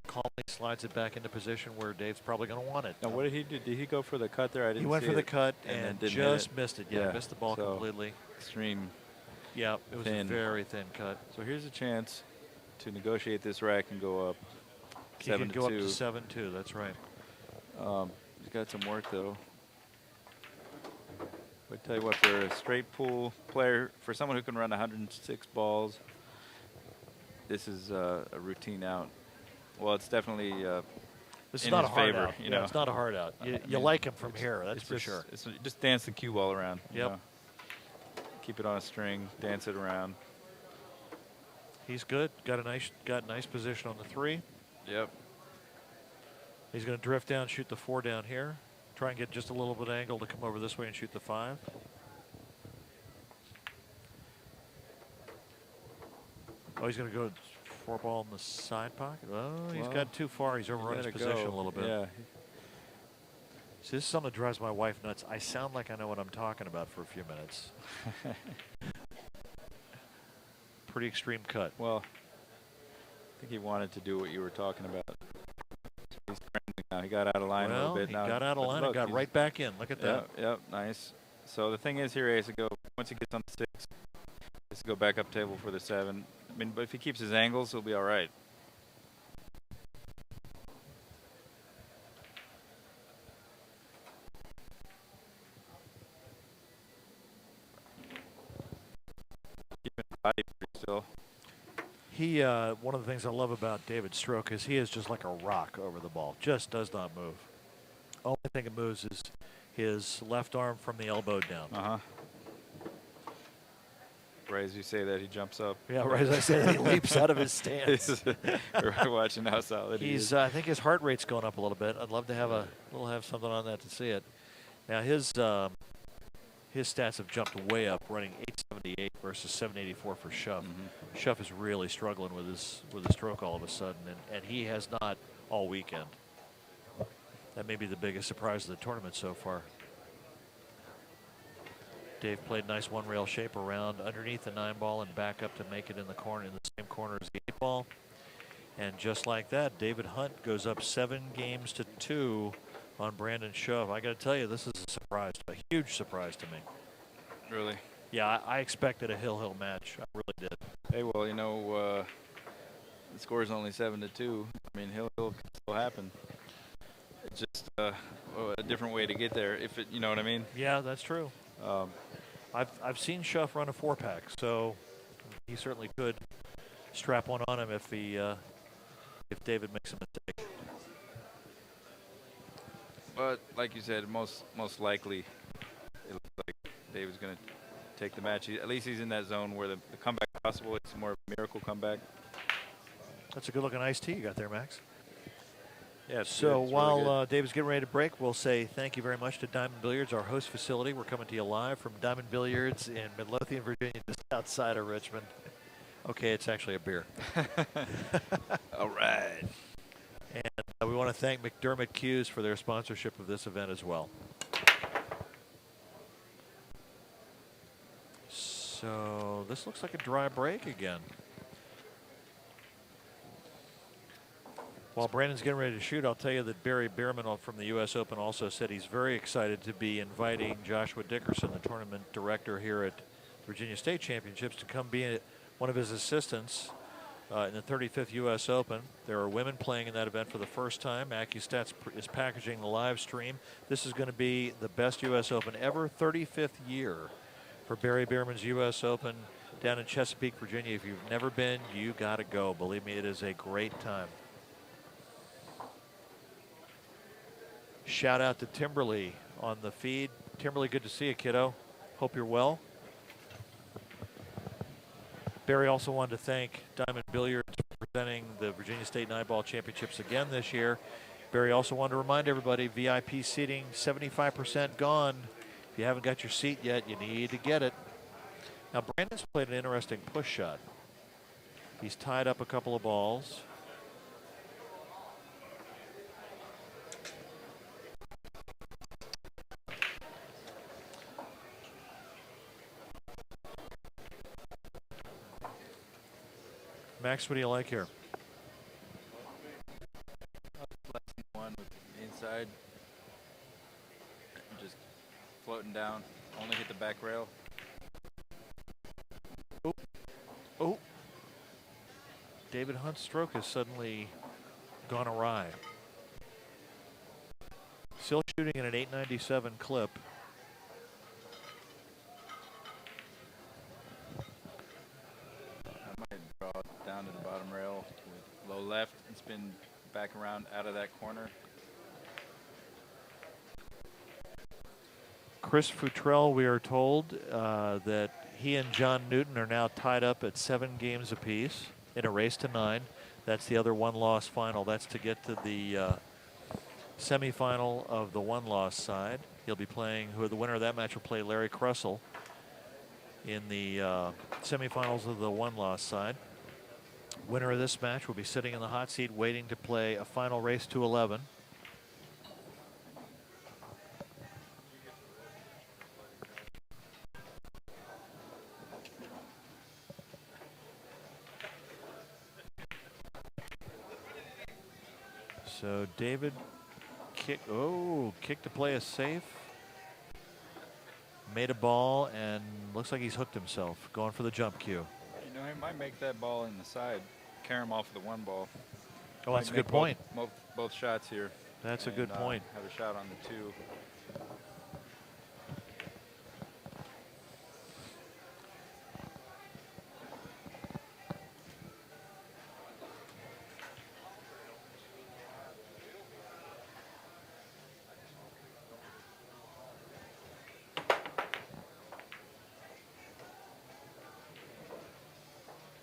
calmly slides it back into position where Dave's probably going to want it. Now, what did he do? Did he go for the cut there? I didn't see it. He went for the cut and just just missed it. Yeah, missed the ball completely. Extreme. Yeah, it was a very thin cut. So here's a chance to negotiate this rack and go up 7-2. He could go up to 7-2. That's right. He's got some work though. But tell you what, for a straight pool player, for someone who can run 106 balls, this is a routine out. Well, it's definitely This is in not a his hard favor, out. you Yeah, know. it's not a hard out. You mean, like him from here, that's for just, sure. Just dance the cue ball around. you Yep. know. Keep it on a string, dance it around. He's good. Got nice position on the 3. Yep. He's going to drift down, shoot the 4 down here. Try and get just a little bit of angle to come over this way and shoot the 5. Oh, he's going to go 4 ball in the side pocket. Oh, he's Well, got too far. He's overrun his Gotta position go. a little bit. Yeah. See, this is something that drives my wife nuts. I sound like I know what I'm talking about for a few minutes. Pretty extreme cut. Well, I think he wanted to do what you were talking about. He's scrambling now. He got out of line a little bit. He Now got out of but line look, and got he's- right back in. Look at that. Yep, nice. So the thing is here, Ace, once he gets on the 6, let's go back up table for the 7. I mean, but if he keeps his angles, he'll be all right. Keeping his body pretty still. He, one of the things I love about David's stroke is he is just like a rock over the ball. Just does not move. Only thing that moves is his left arm from the elbow down. Uh-huh. Right as you say that, he jumps up. Yeah, right as I said, he leaps out of his stance. We're watching how solid he is. He's, I think his heart rate's going up a little bit. I'd love to have have something on that to see it. Now his stats have jumped way up, running 878 versus 784 for Shuff. Shuff is really struggling with his stroke all of a sudden, and he has not all weekend. That may be the biggest surprise of the tournament so far. Dave played nice one-rail shape around underneath the 9-ball and back up to make it in the corner, in the same corner as the 8-ball. And just like that, David Hunt goes up 7 games to 2 on Brandon Shuff. I got to tell you, this is a surprise, a huge surprise to me. Really? Yeah, I expected a hill match. I really did. Hey, well, you know, the score is only 7-2. I mean, hill can still happen. It's just a different way to get there. If it, you know what I mean? Yeah, that's true. I've seen Shuff run a 4-pack, so he certainly could strap one on him if David makes a mistake. But like you said, most likely, it looks like David's going to take the match. At least he's in that zone where the comeback is possible. It's more of a miracle comeback. That's a good-looking iced tea you got there, Max. Yeah. So it's while really David's getting ready to break, we'll say thank you very much to Diamond Billiards, our host facility. We're coming to you live from Diamond Billiards in Midlothian, Virginia, just outside of Richmond. Okay, it's actually a beer. all right. And we want to thank McDermott Hughes for their sponsorship of this event as well. So this looks like a dry break again. While Brandon's getting ready to shoot, I'll tell you that Barry Bierman from the U.S. Open also said he's very excited to be inviting Joshua Dickerson, the tournament director here at Virginia State Championships, to come be one of his assistants in the 35th U.S. Open. There are women playing in that event for the first time. AccuStats is packaging the live stream. This is going to be the best U.S. Open ever, 35th year for Barry Bierman's U.S. Open down in Chesapeake, Virginia. If you've never been, you got to go. Believe me, it is a great time. Shout out to Timberly on the feed. Timberly, good to see you, kiddo. Hope you're well. Barry also wanted to thank Diamond Billiards for presenting the Virginia State 9-ball championships again this year. Barry also wanted to remind everybody, VIP seating 75% gone. If you haven't got your seat yet, you need to get it. Now, Brandon's played an interesting push shot. He's tied up a couple of balls. Max, what do you like here? Lesson 1 with the inside. Just floating down. Only hit the back rail. Oh. David Hunt's stroke has suddenly gone awry. Still shooting at an 897 clip. I might draw down to the bottom rail with low left and spin back around out of that corner. Chris Futrell, we are told that he and John Newton are now tied up at 7 games apiece in a race to 9. That's the other one-loss final. That's to get to the semifinal of the one-loss side. He'll be playing, the winner of that match will play Larry Kressel in the semifinals of the one-loss side. Winner of this match will be sitting in the hot seat waiting to play a final race to 11. So David kicked to play a safe. Made a ball and looks like he's hooked himself. Going for the jump cue. You know, he might make that ball in the side, carry him off the one ball. Oh, that's a good point. Both shots here. That's a good point. Have a shot on the 2.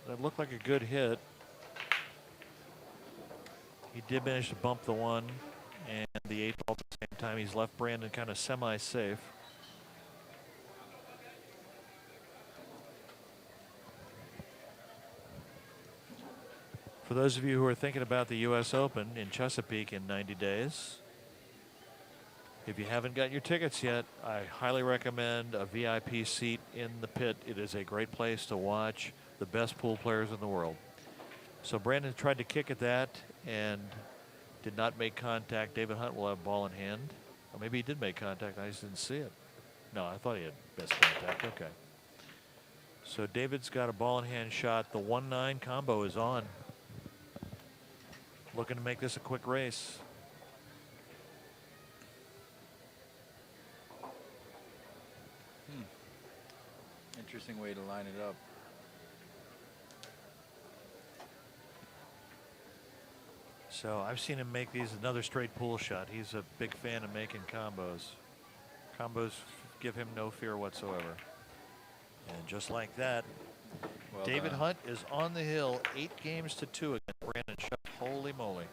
That looked like a good hit. He did manage to bump the 1 and the 8 ball at the same time. He's left Brandon kind of semi-safe. For those of you who are thinking about the U.S. Open in Chesapeake in 90 days, if you haven't got your tickets yet, I highly recommend a VIP seat in the pit. It is a great place to watch the best pool players in the world. So Brandon tried to kick at that and did not make contact. David Hunt will have ball in hand. Or maybe he did make contact. I just didn't see it. No, I thought he had best contact. Okay. So David's got a ball in hand shot. The 1-9 combo is on. Looking to make this a quick race. Interesting way to line it up. So I've seen him make these another straight pool shot. He's a big fan of making combos. Combos give him no fear whatsoever. And just like that, Well David done. Hunt is on the hill, 8 games to 2 against Brandon Shuff. Holy moly.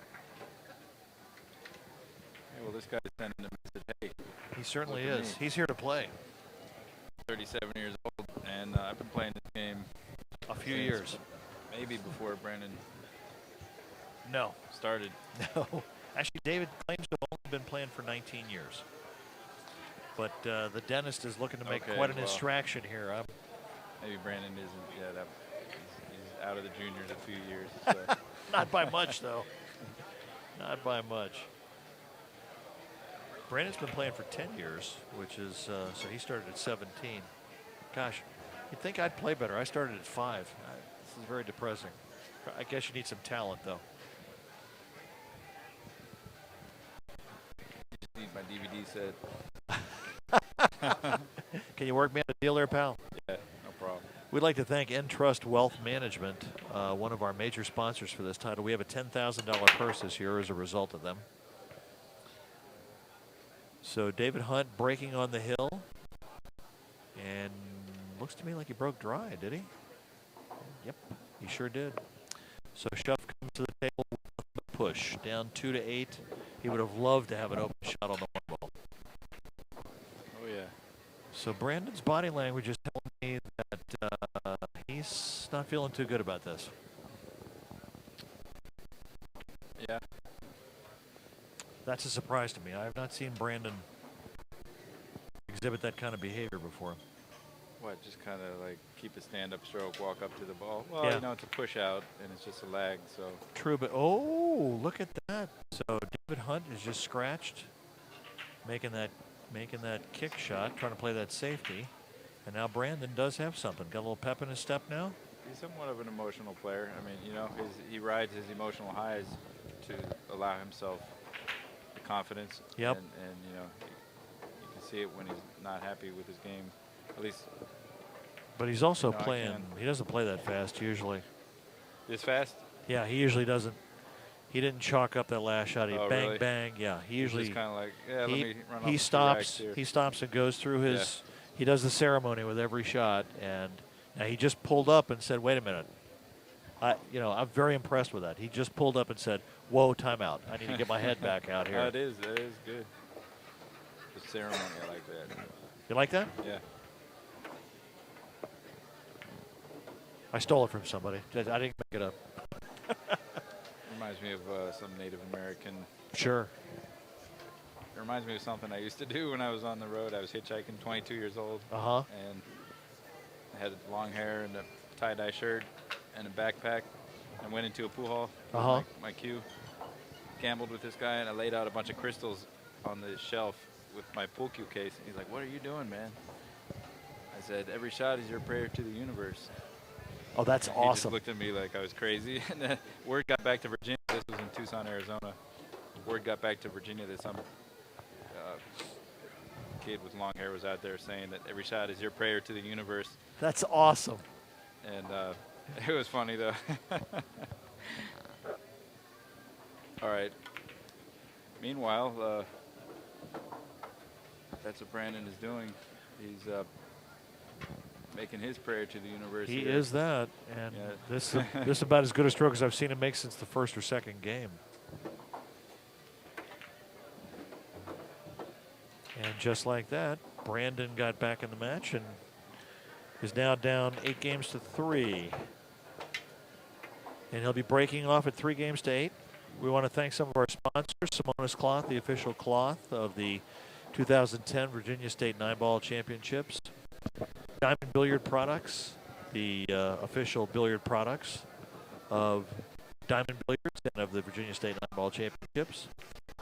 Hey, well, this guy's sending a message. Hey, He certainly Look at is. me. He's here to play 37 years old, and I've been playing this game a few since years. maybe before Brandon No. started. No. Actually, David claims to have only been playing for 19 years. But the dentist is looking to make Okay, quite an well. extraction here. Maybe Brandon isn't yet up. He's out of the juniors a few years. So. Not by much, though. Not by much. Brandon's been playing for 10 years, which is, so he started at 17. Gosh, you'd think I'd play better. I started at 5. This is very depressing. I guess you need some talent, though. Just need my DVD set. Can you work me out a deal there, pal? Yeah, no problem. We'd like to thank Entrust Wealth Management, one of our major sponsors for this title. We have a $10,000 purse this year as a result of them. So David Hunt breaking on the hill. And looks to me like he broke dry, did he? Yep, he sure did. So Shuff comes to the table with a push, down 2-8. He would have loved to have an open shot on the one ball. Oh, yeah. So Brandon's body language is telling me that he's not feeling too good about this. Yeah. That's a surprise to me. I have not seen Brandon exhibit that kind of behavior before. What, just kind of like keep a stand-up stroke, walk up to the ball? Well, Yeah. you know, it's a push out, and it's just a lag, so. True, but oh, look at that. So David Hunt is just scratched, making that kick shot, trying to play that safety. And now Brandon does have something. Got a little pep in his step now. He's somewhat of an emotional player. I mean, you know, he rides his emotional highs to allow himself the confidence. Yep. And you know, you can see it when he's not happy with his game. At least. But he's also You know, playing. He doesn't play that fast usually. This fast? Yeah, he usually doesn't. He didn't chalk up that last shot. He bang really? bang. Yeah, he usually kind of like, yeah, let me run he off stops. here. He stops and goes through his. He does the ceremony with every shot, and now he just pulled up and said, "Wait a minute." I'm very impressed with that. He just pulled up and said, "Whoa, timeout! I need to get my head back out here." That is good. The ceremony, I like that. You like that? Yeah. I stole it from somebody. I didn't make it up. Reminds me of some Native American. Sure. It reminds me of something I used to do when I was on the road. I was hitchhiking, 22 years old. Uh-huh. And I had long hair and a tie-dye shirt and a backpack. And went into a pool hall with my cue. Gambled with this guy, and I laid out a bunch of crystals on the shelf with my pool cue case. He's like, "What are you doing, man?" I said, "Every shot is your prayer to the universe." Oh, that's He awesome. just looked at me like I was crazy. And then word got back to Virginia. This was in Tucson, Arizona. Word got back to Virginia that some kid with long hair was out there saying that every shot is your prayer to the universe. That's awesome. And it was funny, though. All right. Meanwhile, that's what Brandon is doing. He's making his prayer to the universe. He here. is that, and this is about as good a stroke as I've seen him make since the first or second game. And just like that, Brandon got back in the match and is now down 8-3. And he'll be breaking off at 3-8. We want to thank some of our sponsors, Simonis Cloth, the official cloth of the 2010 Virginia State 9-Ball Championships. Diamond Billiard Products, the official billiard products of Diamond Billiards and of the Virginia State 9-Ball Championships.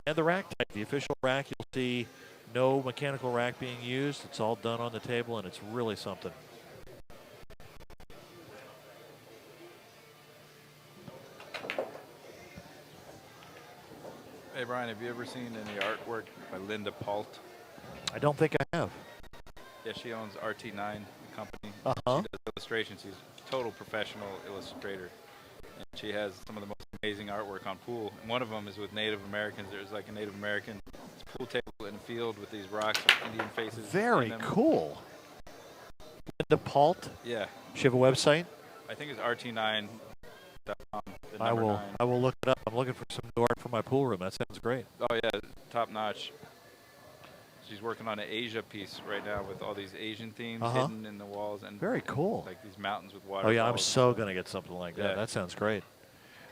And the rack type, the official rack. You'll see no mechanical rack being used. It's all done on the table, and it's really something. Hey, Brian, have you ever seen any artwork by Linda Palt? I don't think I have. Yeah, she owns RT9, the company. Uh-huh. She does illustrations. She's a total professional illustrator. And she has some of the most amazing artwork on pool. And one of them is with Native Americans. There's like a Native American pool table in a field with these rocks with Indian faces. Very cool. Linda Palt? Yeah. Does she have a website? I think it's rt9.com. I will look it up. I'm looking for some new art for my pool room. That sounds great. Oh, yeah, top notch. She's working on an Asia piece right now with all these Asian themes hidden in the walls. And very cool. Like these mountains with water. Oh, yeah, I'm so going to get something like that. Yeah. That sounds great.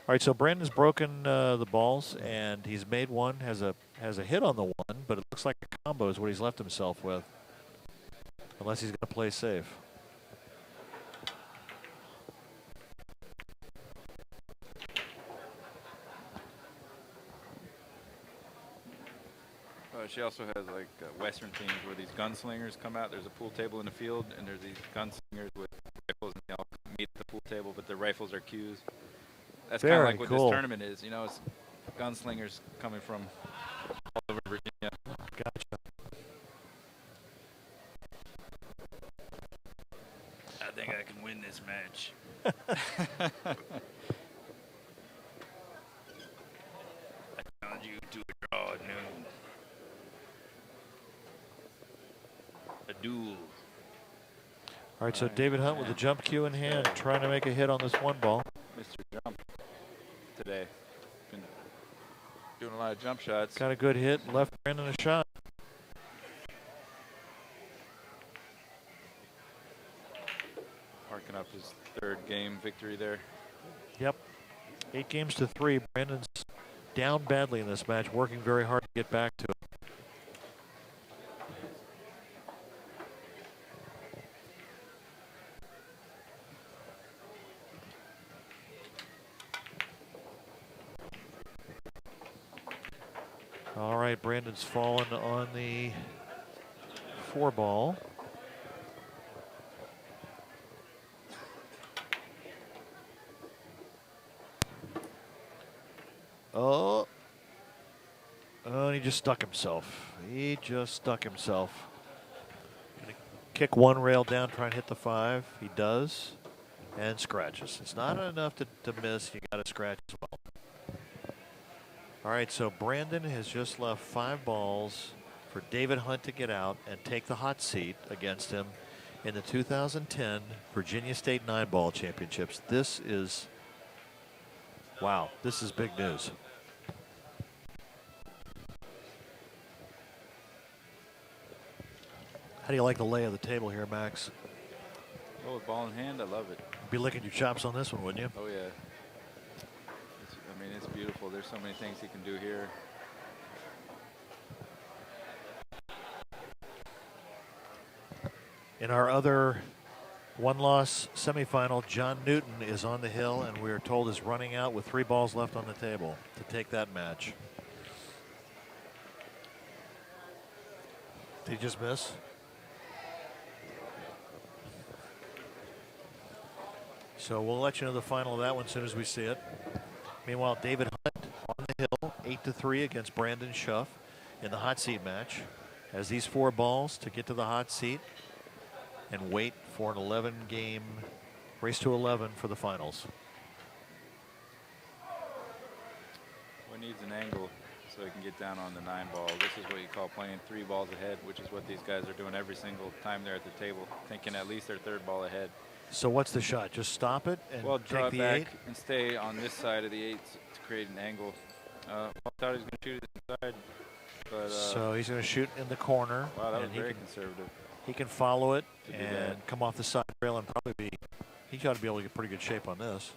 All right, so Brandon's broken the balls, and he's made one, has a hit on the one, but it looks like a combo is what he's left himself with, unless he's going to play safe. She also has like Western themes where these gunslingers come out. There's a pool table in the field, and there's these gunslingers with rifles, and they all meet at the pool table, but their rifles are cues. That's kind of like what this tournament is. You know, it's gunslingers coming from all over Virginia. Gotcha. I think I can win this match. I challenge you to a draw at noon. A duel. All right, so David Hunt with the jump cue in hand, trying to make a hit on this one ball. Mr. Jump today. Been doing a lot of jump shots. Got a good hit, left Brandon a shot. Marking up his third game victory there. Yep. 8-3. Brandon's down badly in this match, working very hard to get back to it. All right, Brandon's fallen on the 4-ball. Oh, and he just stuck himself. He just stuck himself. Gonna kick one rail down, try and hit the 5. He does, and scratches. It's not enough to miss. You got to scratch as well. All right, so Brandon has just left 5 balls for David Hunt to get out and take the hot seat against him in the 2010 Virginia State 9-ball championships. This is, wow, this is big news. How do you like the lay of the table here, Max? Oh, with ball in hand, I love it. Be licking your chops on this one, wouldn't you? Oh, yeah. I mean, it's beautiful. There's so many things he can do here. In our other one-loss semifinal, John Newton is on the hill, and we are told is running out with 3 balls left on the table to take that match. Did he just miss? So we'll let you know the final of that one as soon as we see it. Meanwhile, David Hunt on the hill, 8-3 against Brandon Shuff in the hot seat match. Has these 4 balls to get to the hot seat and wait for an 11-game race to 11 for the finals. Well, he needs an angle so he can get down on the 9 ball. This is what you call playing 3 balls ahead, which is what these guys are doing every single time they're at the table, thinking at least their 3rd ball ahead. So what's the shot? Just stop it and draw take the back 8? and stay on this side of the 8 to create an angle. I thought he was going to shoot it inside, but so he's going to shoot in the corner. wow, that was and very conservative. He can follow it To do and that. come off the side rail and probably be. He's got to be able to get pretty good shape on this.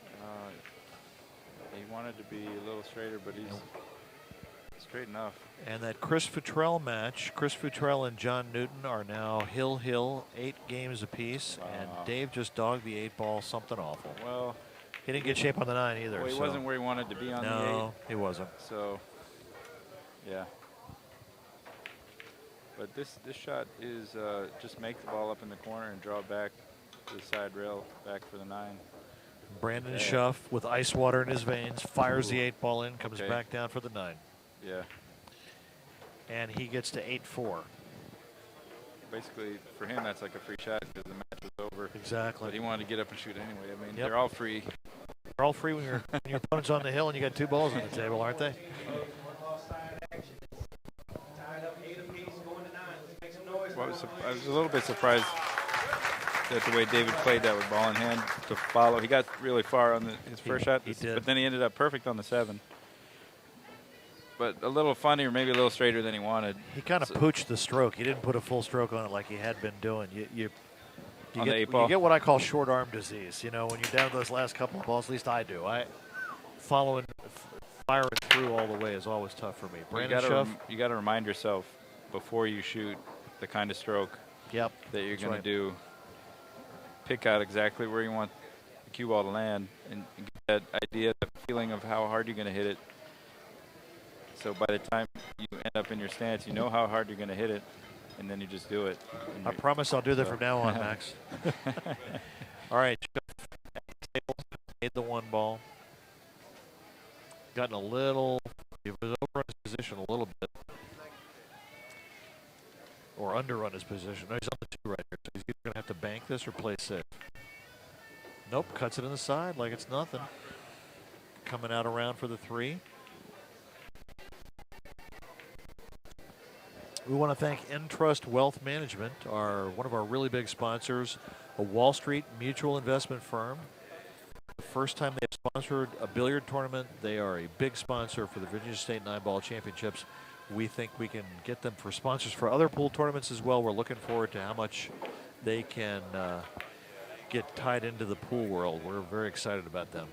He wanted to be a little straighter, but he's straight enough. And that Chris Futrell match, Chris Futrell and John Newton are now hill, 8 games apiece, and Dave just dogged the 8 ball something awful. Well, he didn't get shape on the 9 either. Well, he so. wasn't where he wanted to be on the 8. No, he wasn't. So, yeah. But this shot is just make the ball up in the corner and draw it back to the side rail, back for the 9. Brandon Shuff with ice water in his veins, fires the 8 ball in, comes Okay. back down for the 9. Yeah. And he gets to 8-4. Basically, for him, that's like a free shot because the match was over. Exactly. But he wanted to get up and shoot anyway. I mean, Yep. they're all free. They're all free when your opponent's on the hill and you got 2 balls on the table, aren't they? Well, I was a little bit surprised at the way David played that with ball in hand to follow. He got really far on his first shot, he did. but then he ended up perfect on the 7. But a little funnier, maybe a little straighter than he wanted. He kind of pooched the stroke. He didn't put a full stroke on it like he had been doing. You On the 8 ball? You get what I call short arm disease. You know, when you're down to those last couple of balls, at least I do. Firing through all the way is always tough for me. Brandon Shuff. You got to remind yourself before you shoot the kind of stroke Yep, that you're that's going right. to do. Pick out exactly where you want the cue ball to land and get that idea, that feeling of how hard you're going to hit it. So by the time you end up in your stance, you know how hard you're going to hit it, and then you just do it. I promise I'll do that from now on, Max. All right, Shuff at the table, made the 1 ball. Gotten a little, he was over on his position a little bit. Or under on his position. No, he's on the 2 right here. So he's either going to have to bank this or play safe. Nope, cuts it in the side like it's nothing. Coming out around for the 3. We want to thank Entrust Wealth Management, one of our really big sponsors, a Wall Street mutual investment firm. The first time they've sponsored a billiard tournament, they are a big sponsor for the Virginia State 9-ball championships. We think we can get them for sponsors for other pool tournaments as well. We're looking forward to how much they can get tied into the pool world. We're very excited about them.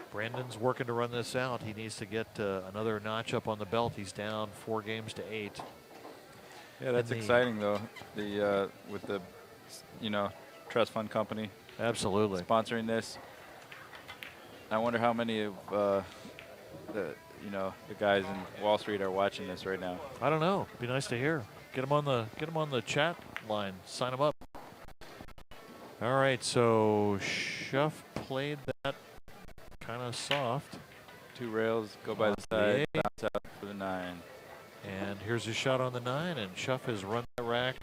Brandon's working to run this out. He needs to get another notch up on the belt. He's down 4 games to 8. Yeah, that's exciting though. With the, trust fund company. Absolutely. Sponsoring this. I wonder how many of the guys in Wall Street are watching this right now. I don't know. Be nice to hear. Get them on the chat line. Sign them up. All right. So Shuff played that kind of soft. 2 rails, go by the Off the side, 8. bounce out for the 9. And here's his shot on the 9, and Shuff has run the rack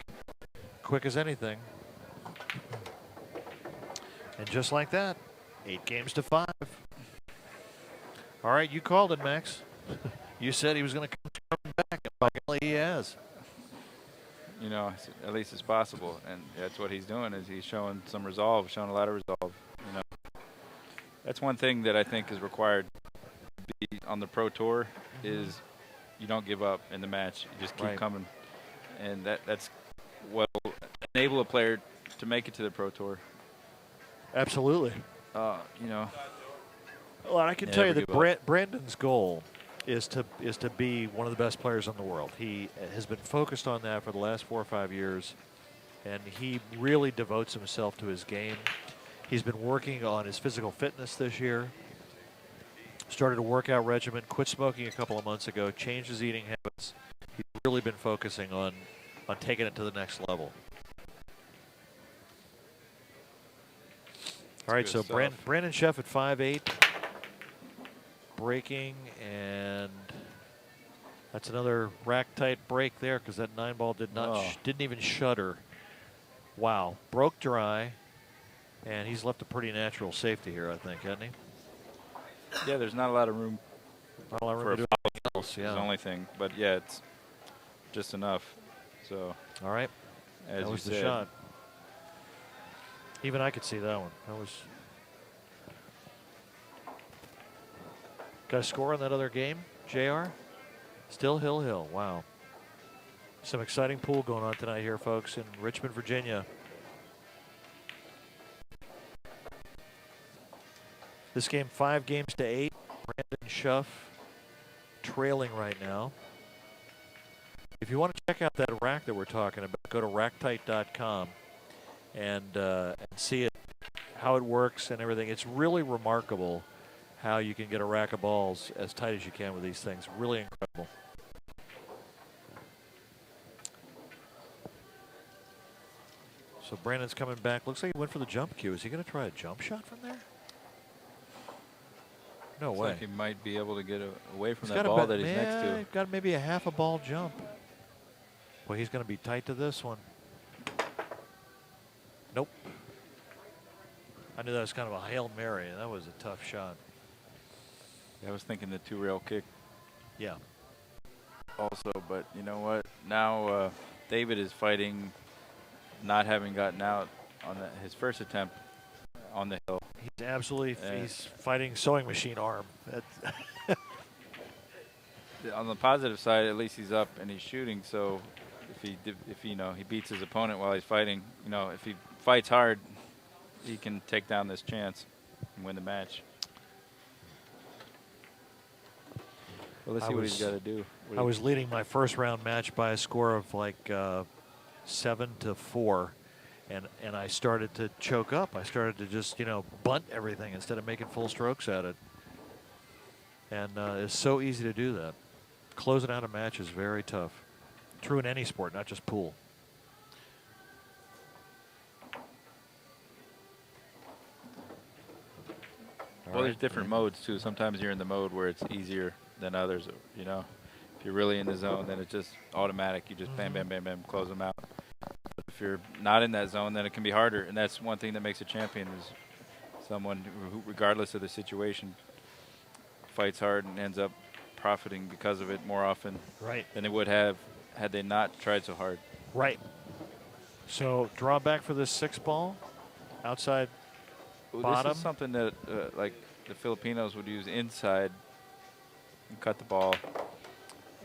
quick as anything. And just like that, 8 games to 5. All right, you called it, Max. You said he was going to come storming back, and finally he has. You know, at least it's possible, and that's what he's doing. Is he's showing some resolve, showing a lot of resolve. You know, that's one thing that I think is required to be on the pro tour is you don't give up in the match. You just keep coming, and that's what will enable a player to make it to the pro tour. Absolutely. You know. Well, I can tell you that Brandon's goal is to be one of the best players in the world. He has been focused on that for the last 4 or 5 years, and he really devotes himself to his game. He's been working on his physical fitness this year, started a workout regimen, quit smoking a couple of months ago, changed his eating habits. He's really been focusing on taking it to the next level. All right, so Brandon Shuff at 5'8", breaking, and that's another rack-tight break there because that 9-ball didn't even shudder. Wow, broke dry, and he's left a pretty natural safety here, I think, hasn't he? Yeah, there's not a lot of room. Not a lot of room for to do anything else. Yeah, the only thing, but yeah, it's just enough. So. All right, As that was you the said. shot. Even I could see that one. That was. Got a score on that other game, JR? Still Hill. Wow. Some exciting pool going on tonight here, folks, in Richmond, Virginia. This game 5 games to 8. Brandon Shuff trailing right now. If you want to check out that rack that we're talking about, go to racktight.com and see how it works and everything. It's really remarkable how you can get a rack of balls as tight as you can with these things. Really incredible. So Brandon's coming back. Looks like he went for the jump cue. Is he going to try a jump shot from there? No Looks way. like he might be able to get away from He's that ball that he's next to. He's got maybe a half a ball jump. Well, he's going to be tight to this one. Nope. I knew that was kind of a Hail Mary, and that was a tough shot. I was thinking the 2-rail kick. Yeah. Also, but you know what? Now David is fighting, not having gotten out on his first attempt on the hill. He's absolutely he's fighting sewing machine arm. On the positive side, at least he's up and he's shooting. So if he beats his opponent while he's fighting, if he fights hard, he can take down this chance and win the match. Well, let's see what he's got to do. I was leading my first round match by a score of like 7-4, and I started to choke up. I started to just bunt everything instead of making full strokes at it. And it's so easy to do that. Closing out a match is very tough. True in any sport, not just pool. Well, there's different modes too. Sometimes you're in the mode where it's easier than others. If you're really in the zone, then it's just automatic. You just bam, bam, bam, bam, close them out. But if you're not in that zone, then it can be harder. And that's one thing that makes a champion is someone who, regardless of the situation, fights hard and ends up profiting because of it more often than they would have had they not tried so hard. Right. So draw back for this 6-ball outside bottom. This is something that like the Filipinos would use inside and cut the ball,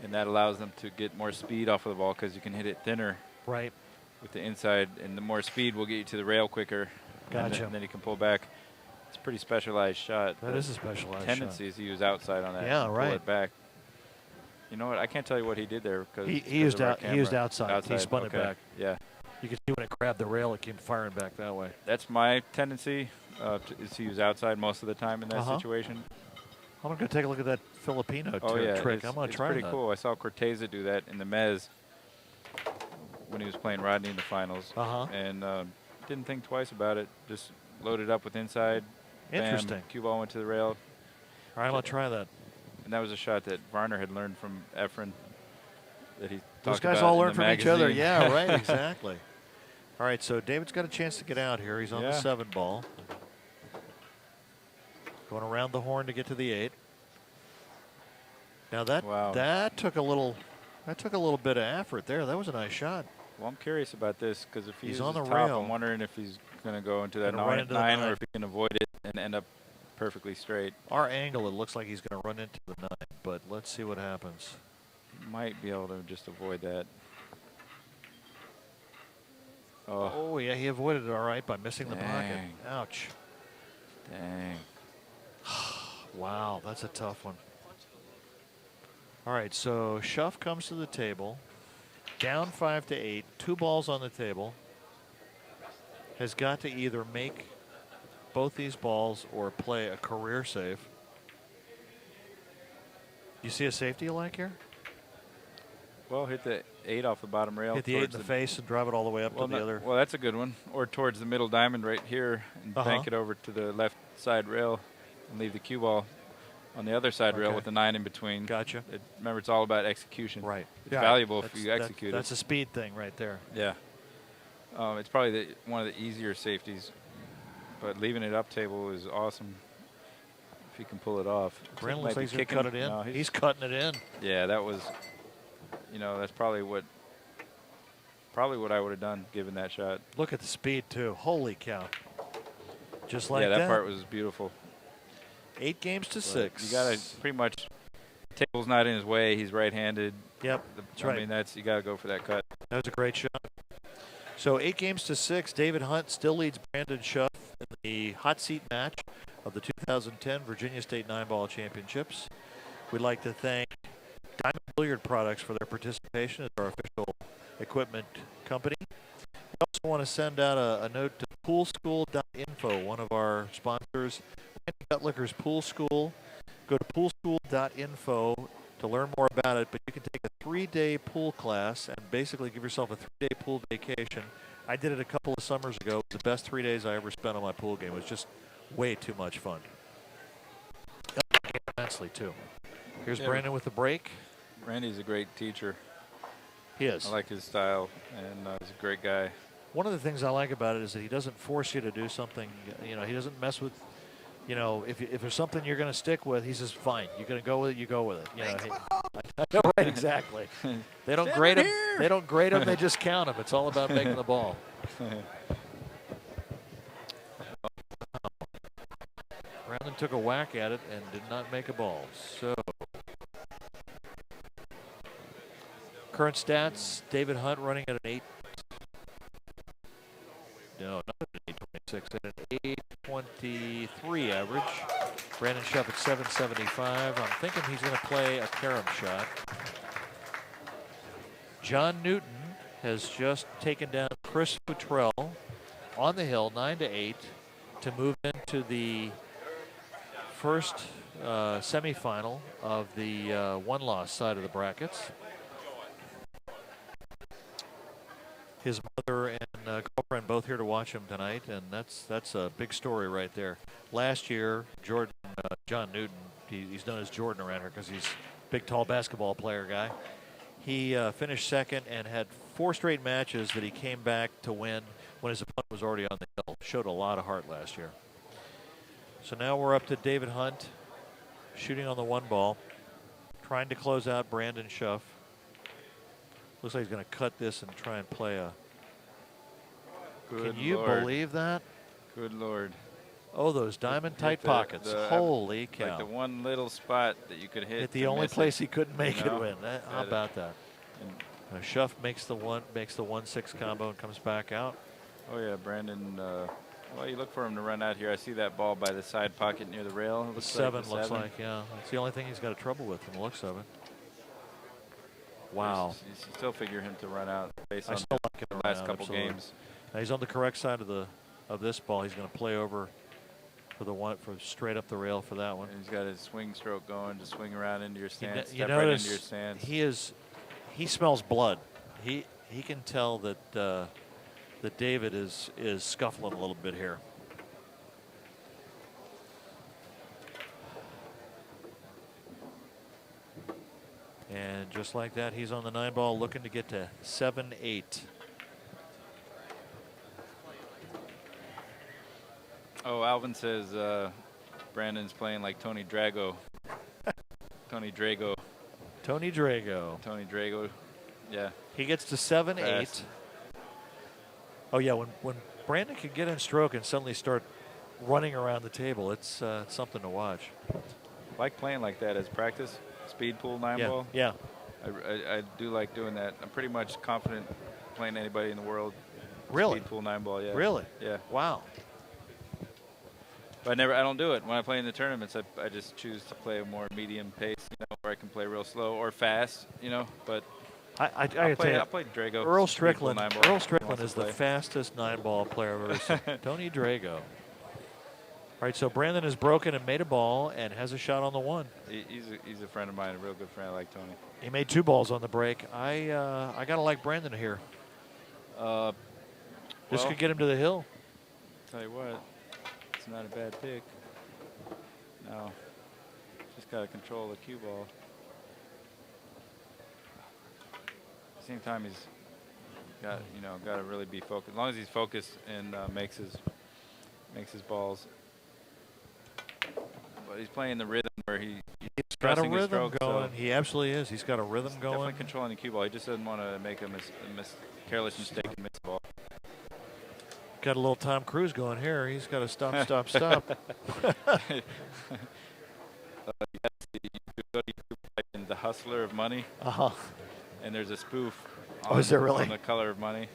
and that allows them to get more speed off of the ball because you can hit it thinner with the inside, and the more speed will get you to the rail quicker. Gotcha. And then you can pull back. It's a pretty specialized shot. That is a specialized tendency is to use outside on that. Yeah, and pull it back. You know what? I can't tell you what he did there because he used outside. He spun it back. Yeah. You can see when it grabbed the rail, it came firing back that way. That's my tendency is to use outside most of the time in that situation. I'm going to take a look at that Filipino trick. I'm going to try that. It's pretty cool. I saw Corteza do that in the Mez when he was playing Rodney in the finals. And didn't think twice about it. Just loaded up with inside. Interesting. Bam, cue ball went to the rail. All right, I'm going to try that. And that was a shot that Varner had learned from Efren. That he Those talked guys about all in learn the from each other. magazine. Yeah, right, exactly. All right, so David's got a chance to get out here. He's on the Yeah. 7 ball. Going around the horn to get to the 8. Now that took a little bit of effort there. That was a nice shot. Well, I'm curious about this because if He's he's on on the top, rail. I'm wondering if he's going to go into that Gonna run into the 9 9. or if he can avoid it and end up perfectly straight. Our angle, it looks like he's going to run into the 9, but let's see what happens. He might be able to just avoid that. Oh, yeah, he avoided it all right by missing the pocket. Dang. Ouch. Dang. Wow, that's a tough one. All right, so Shuff comes to the table, down 5-8, 2 balls on the table. Has got to either make both these balls or play a career save. You see a safety you like here? Well, hit the 8 off the bottom rail. Hit the 8 in the face and drive it all the way up to the other. Well, that's a good one. Or towards the middle diamond right here and bank it over to the left side rail and leave the cue ball on the other side rail with the 9 in between. Gotcha. Remember, it's all about execution. Right. It's valuable if you execute That's a speed thing right there. Yeah. It's probably one of the easier safeties, but leaving it up table is awesome if you can pull it off. Brandon looks like he's going to cut it in. No, he's cutting it in. Yeah, that was, that's probably what I would have done given that shot. Look at the speed, too. Holy cow. Just like that. Yeah, that part was beautiful. 8 games to 6. You got to pretty much, the table's not in his way. He's right-handed. Yep, that's right. I mean, you got to go for that cut. That was a great shot. So 8 games to 6. David Hunt still leads Brandon Shuff in the hot seat match of the 2010 Virginia State 9-ball championships. We'd like to thank Diamond Billiard Products for their participation as our official equipment company. We also want to send out a note to poolschool.info, one of our sponsors, Randy Gutlicker's Pool School. Go to poolschool.info to learn more about it, but you can take a 3-day pool class and basically give yourself a 3-day pool vacation. I did it a couple of summers ago. It was the best 3 days I ever spent on my pool game. It was just way too much fun. Immensely, too. Here's Brandon with the break. Randy's a great teacher. He is. I like his style, and he's a great guy. One of the things I like about it is that he doesn't force you to do something. He doesn't mess with, if there's something you're going to stick with, he says, fine, you're going to go with it, you go with it. Right, exactly. They don't grade them. They don't grade them. They just count them. It's all about making the ball. Brandon took a whack at it and did not make a ball. So, current stats: David Hunt running at an 8. No, not an 8.26, at an 8.23 average. Brandon Shuff at 775. I'm thinking he's going to play a carom shot. John Newton has just taken down Chris Futrell on the hill, 9-8, to move into the first semifinal of the one-loss side of the brackets. His mother and girlfriend both here to watch him tonight, and that's a big story right there. Last year, John Newton, he's known as Jordan around here because he's a big, tall basketball player guy. He finished second and had 4 straight matches that he came back to win when his opponent was already on the hill. Showed a lot of heart last year. So now we're up to David Hunt, shooting on the 1 ball, trying to close out Brandon Shuff. Looks like he's going to cut this and try and play a... Good Can you Lord. Believe that? Good Lord. Oh, those diamond tight pockets. Holy cow. Like the one little spot that you could hit. At the only place he couldn't make it win. How about that? Shuff makes the 1-6 combo and comes back out. Oh, yeah, Brandon. Well, you look for him to run out here. I see that ball by the side pocket near the rail. It looks 7 like looks like, yeah. That's the only thing he's got trouble with from the looks of it. Wow. You still figure him to run out based on the last couple games. Now he's on the correct side of this ball. He's going to play over for straight up the rail for that one. And he's got his swing stroke going to swing around into your stance. You step right notice into your stance. he smells blood. He can tell that that David is scuffling a little bit here. And just like that, he's on the 9 ball looking to get to 7-8. Oh, Alvin says Brandon's playing like Tony Drago. Tony Drago. Tony Drago. Tony Drago. Yeah. He gets to 7-8. Fast. Oh, yeah, when Brandon can get in stroke and suddenly start running around the table, it's something to watch. Like playing like that as practice. Speed pool 9 Yeah, ball. yeah. I do like doing that. I'm pretty much confident playing anybody in the world. Really? Speed pool 9 ball, yeah. Really? Yeah. Wow. But I don't do it. When I play in the tournaments, I just choose to play a more medium pace, where I can play real slow or fast, But I I'll tell you, play Drago. Earl speed pool Strickland. 9 ball Earl if he Strickland wants is to the play. fastest 9 ball player I've ever seen. Tony Drago. All right, so Brandon has broken and made a ball and has a shot on the 1. He's a friend of mine, a real good friend. I like Tony. He made 2 balls on the break. I gotta like Brandon here. This could get him to the hill. Tell you what, it's not a bad pick. No, just got to control the cue ball. At the same time, he's got to really be focused. As long as he's focused and makes his balls. But he's playing the rhythm where he's Got a pressing his rhythm stroke, going. so He absolutely is. He's got a rhythm he's going. definitely controlling the cue ball. He just doesn't want to make a careless mistake and miss the ball. Got a little Tom Cruise going here. He's got to stop, stop, stop. You go to YouTube, type in The Hustler of Money, and there's a spoof Is there really? on The Color of Money.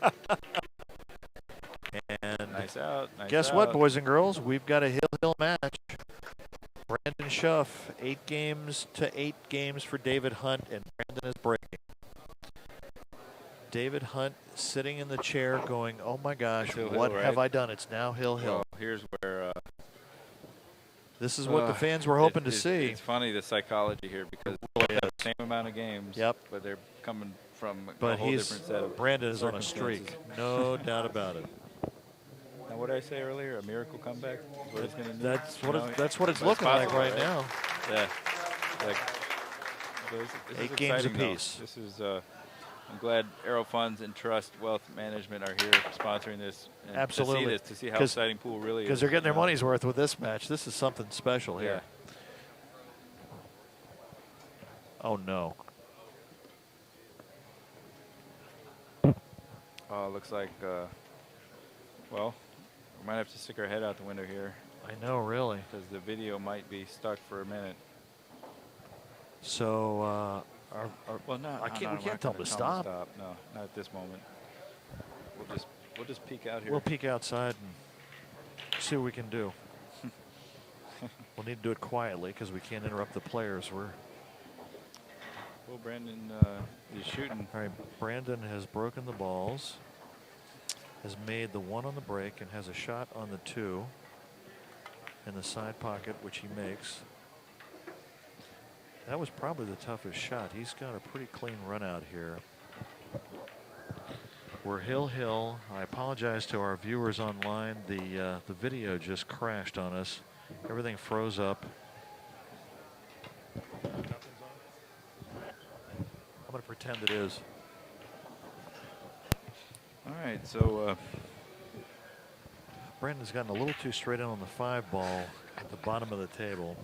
And Nice out. Nice guess out. what, boys and girls? We've got a hill match. Brandon Shuff, 8 games to 8 games for David Hunt, and Brandon is breaking. David Hunt sitting in the chair going, oh my gosh, Hill, what right? have I done? It's now Hill. Well, here's where This is what the fans were hoping to see. It's funny, the psychology here, because really they have is. the same amount of games, Yep. but they're coming from a But whole different set of Brandon is on a streak. circumstances. No doubt about it. Now, what did I say earlier? A miracle comeback? Is what it's going to need? That's what it's But looking like possible, right now. Yeah. Like, this 8 is games exciting, though. apiece. This is, I'm glad Aero Funds and Trust Wealth Management are here sponsoring this. And Absolutely. To see how exciting pool really is. Because they're getting their money's worth with this match. This is something special here. Oh, no. Oh, looks like, well, we might have to stick our head out the window here. I know, really. Because the video might be stuck for a minute. So, Well, no, we can't tell them to stop. No, not at this moment. We'll just peek out here. We'll peek outside and see what we can do. We'll need to do it quietly because we can't interrupt the players. Well, Brandon is shooting. All right, Brandon has broken the balls, has made the 1 on the break, and has a shot on the 2 in the side pocket, which he makes. That was probably the toughest shot. He's got a pretty clean run out here. We're Hill. I apologize to our viewers online. The video just crashed on us. Everything froze up. I'm going to pretend it is. All right, so Brandon's gotten a little too straight in on the 5 ball at the bottom of the table.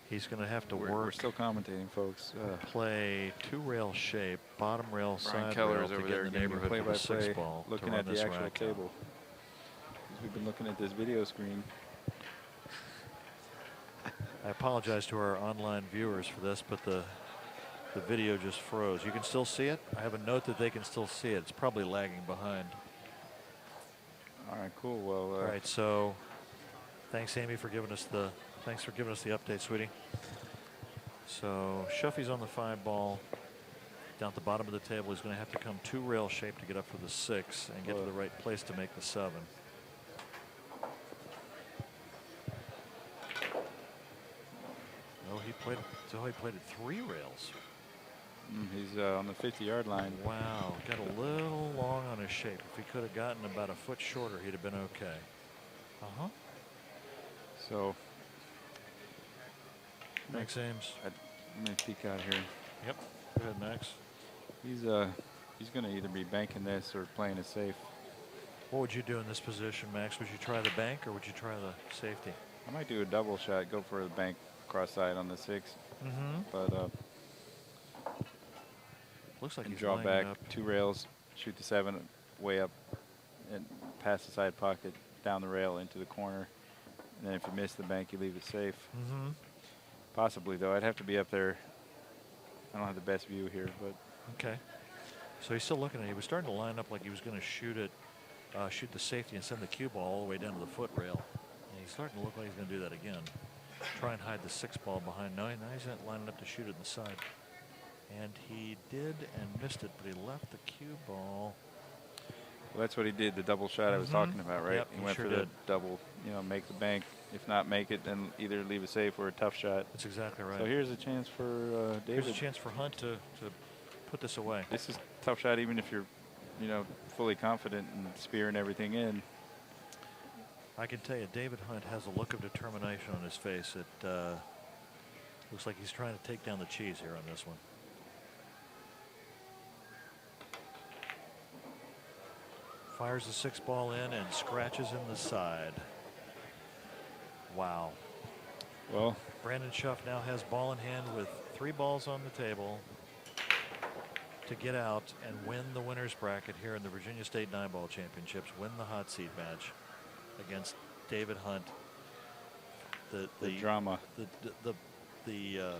He's going to have to we're work. still commentating, folks. Play 2 rail shape, bottom rail, Brian side Keller rail is to over get there in the giving neighborhood of a 6 play-by-play, ball. looking to run at the this actual rack table. out. We've been looking at this video screen. I apologize to our online viewers for this, but the video just froze. You can still see it. I have a note that they can still see it. It's probably lagging behind. All right, cool. Well, all right. So, thanks, Amy, for giving us the update, sweetie. So Shuffy's on the 5 ball. Down at the bottom of the table, he's going to have to come 2 rail shape to get up for the 6 and get to the right place to make the 7. Oh, he played at 3 rails. He's on the 50-yard line. Wow, got a little long on his shape. If he could have gotten about a foot shorter, he'd have been okay. So, thanks, Ames. let me peek out here. Yep. Go ahead, Max. He's going to either be banking this or playing it safe. What would you do in this position, Max? Would you try the bank or would you try the safety? I might do a double shot, go for the bank cross side on the 6. Mm-hmm. But Looks like and he's draw lining back up. 2 rails, shoot the 7 way up, and pass the side pocket down the rail into the corner. And then if you miss the bank, you leave it safe. Mm-hmm. Possibly, though. I'd have to be up there. I don't have the best view here, but Okay. So he's still looking at it. He was starting to line up like he was going to shoot the safety and send the cue ball all the way down to the foot rail. And he's starting to look like he's going to do that again. Try and hide the 6 ball behind. No, now he's not lining up to shoot it in the side. And he did and missed it, but he left the cue ball. well, that's what he did, the double shot I was talking about, right? Yep, he he went sure for the did. double, make the bank. If not make it, then either leave it safe or a tough shot. That's exactly right. So here's a chance for David. Here's a chance for Hunt to put this away. This is a tough shot even if you're, fully confident and spearing everything in. I can tell you, David Hunt has a look of determination on his face. It looks like he's trying to take down the cheese here on this one. Fires the 6 ball in and scratches in the side. Wow. Well, Brandon Shuff now has ball in hand with 3 balls on the table to get out and win the winner's bracket here in the Virginia State 9-ball championships, win the hot seat match against David Hunt. the drama. The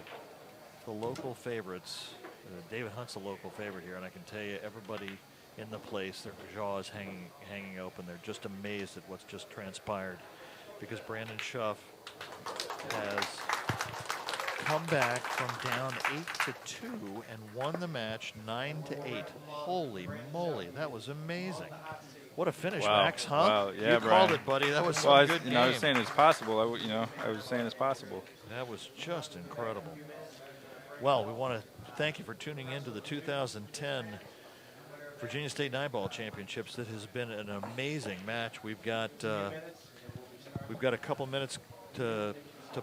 local favorites. David Hunt's a local favorite here, and I can tell you, everybody in the place, their jaws hanging open. They're just amazed at what's just transpired, because Brandon Shuff has come back from down 8-2 and won the match 9-8. Holy moly, that was amazing! What a finish, Wow. Max, huh? Wow. Yeah, you Brian. called it, buddy. That was some Well, good game. I was saying it's possible. I was saying it's possible. That was just incredible. Well, we want to thank you for tuning in to the 2010 Virginia State 9-ball championships. That has been an amazing match. We've got a couple minutes to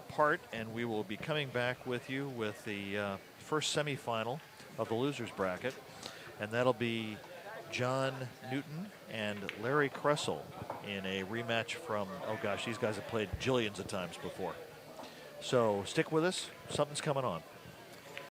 part, and we will be coming back with you with the first semifinal of the losers bracket, and that'll be John Newton and Larry Kressel in a rematch from, oh gosh, these guys have played jillions of times before. So stick with us. Something's coming on.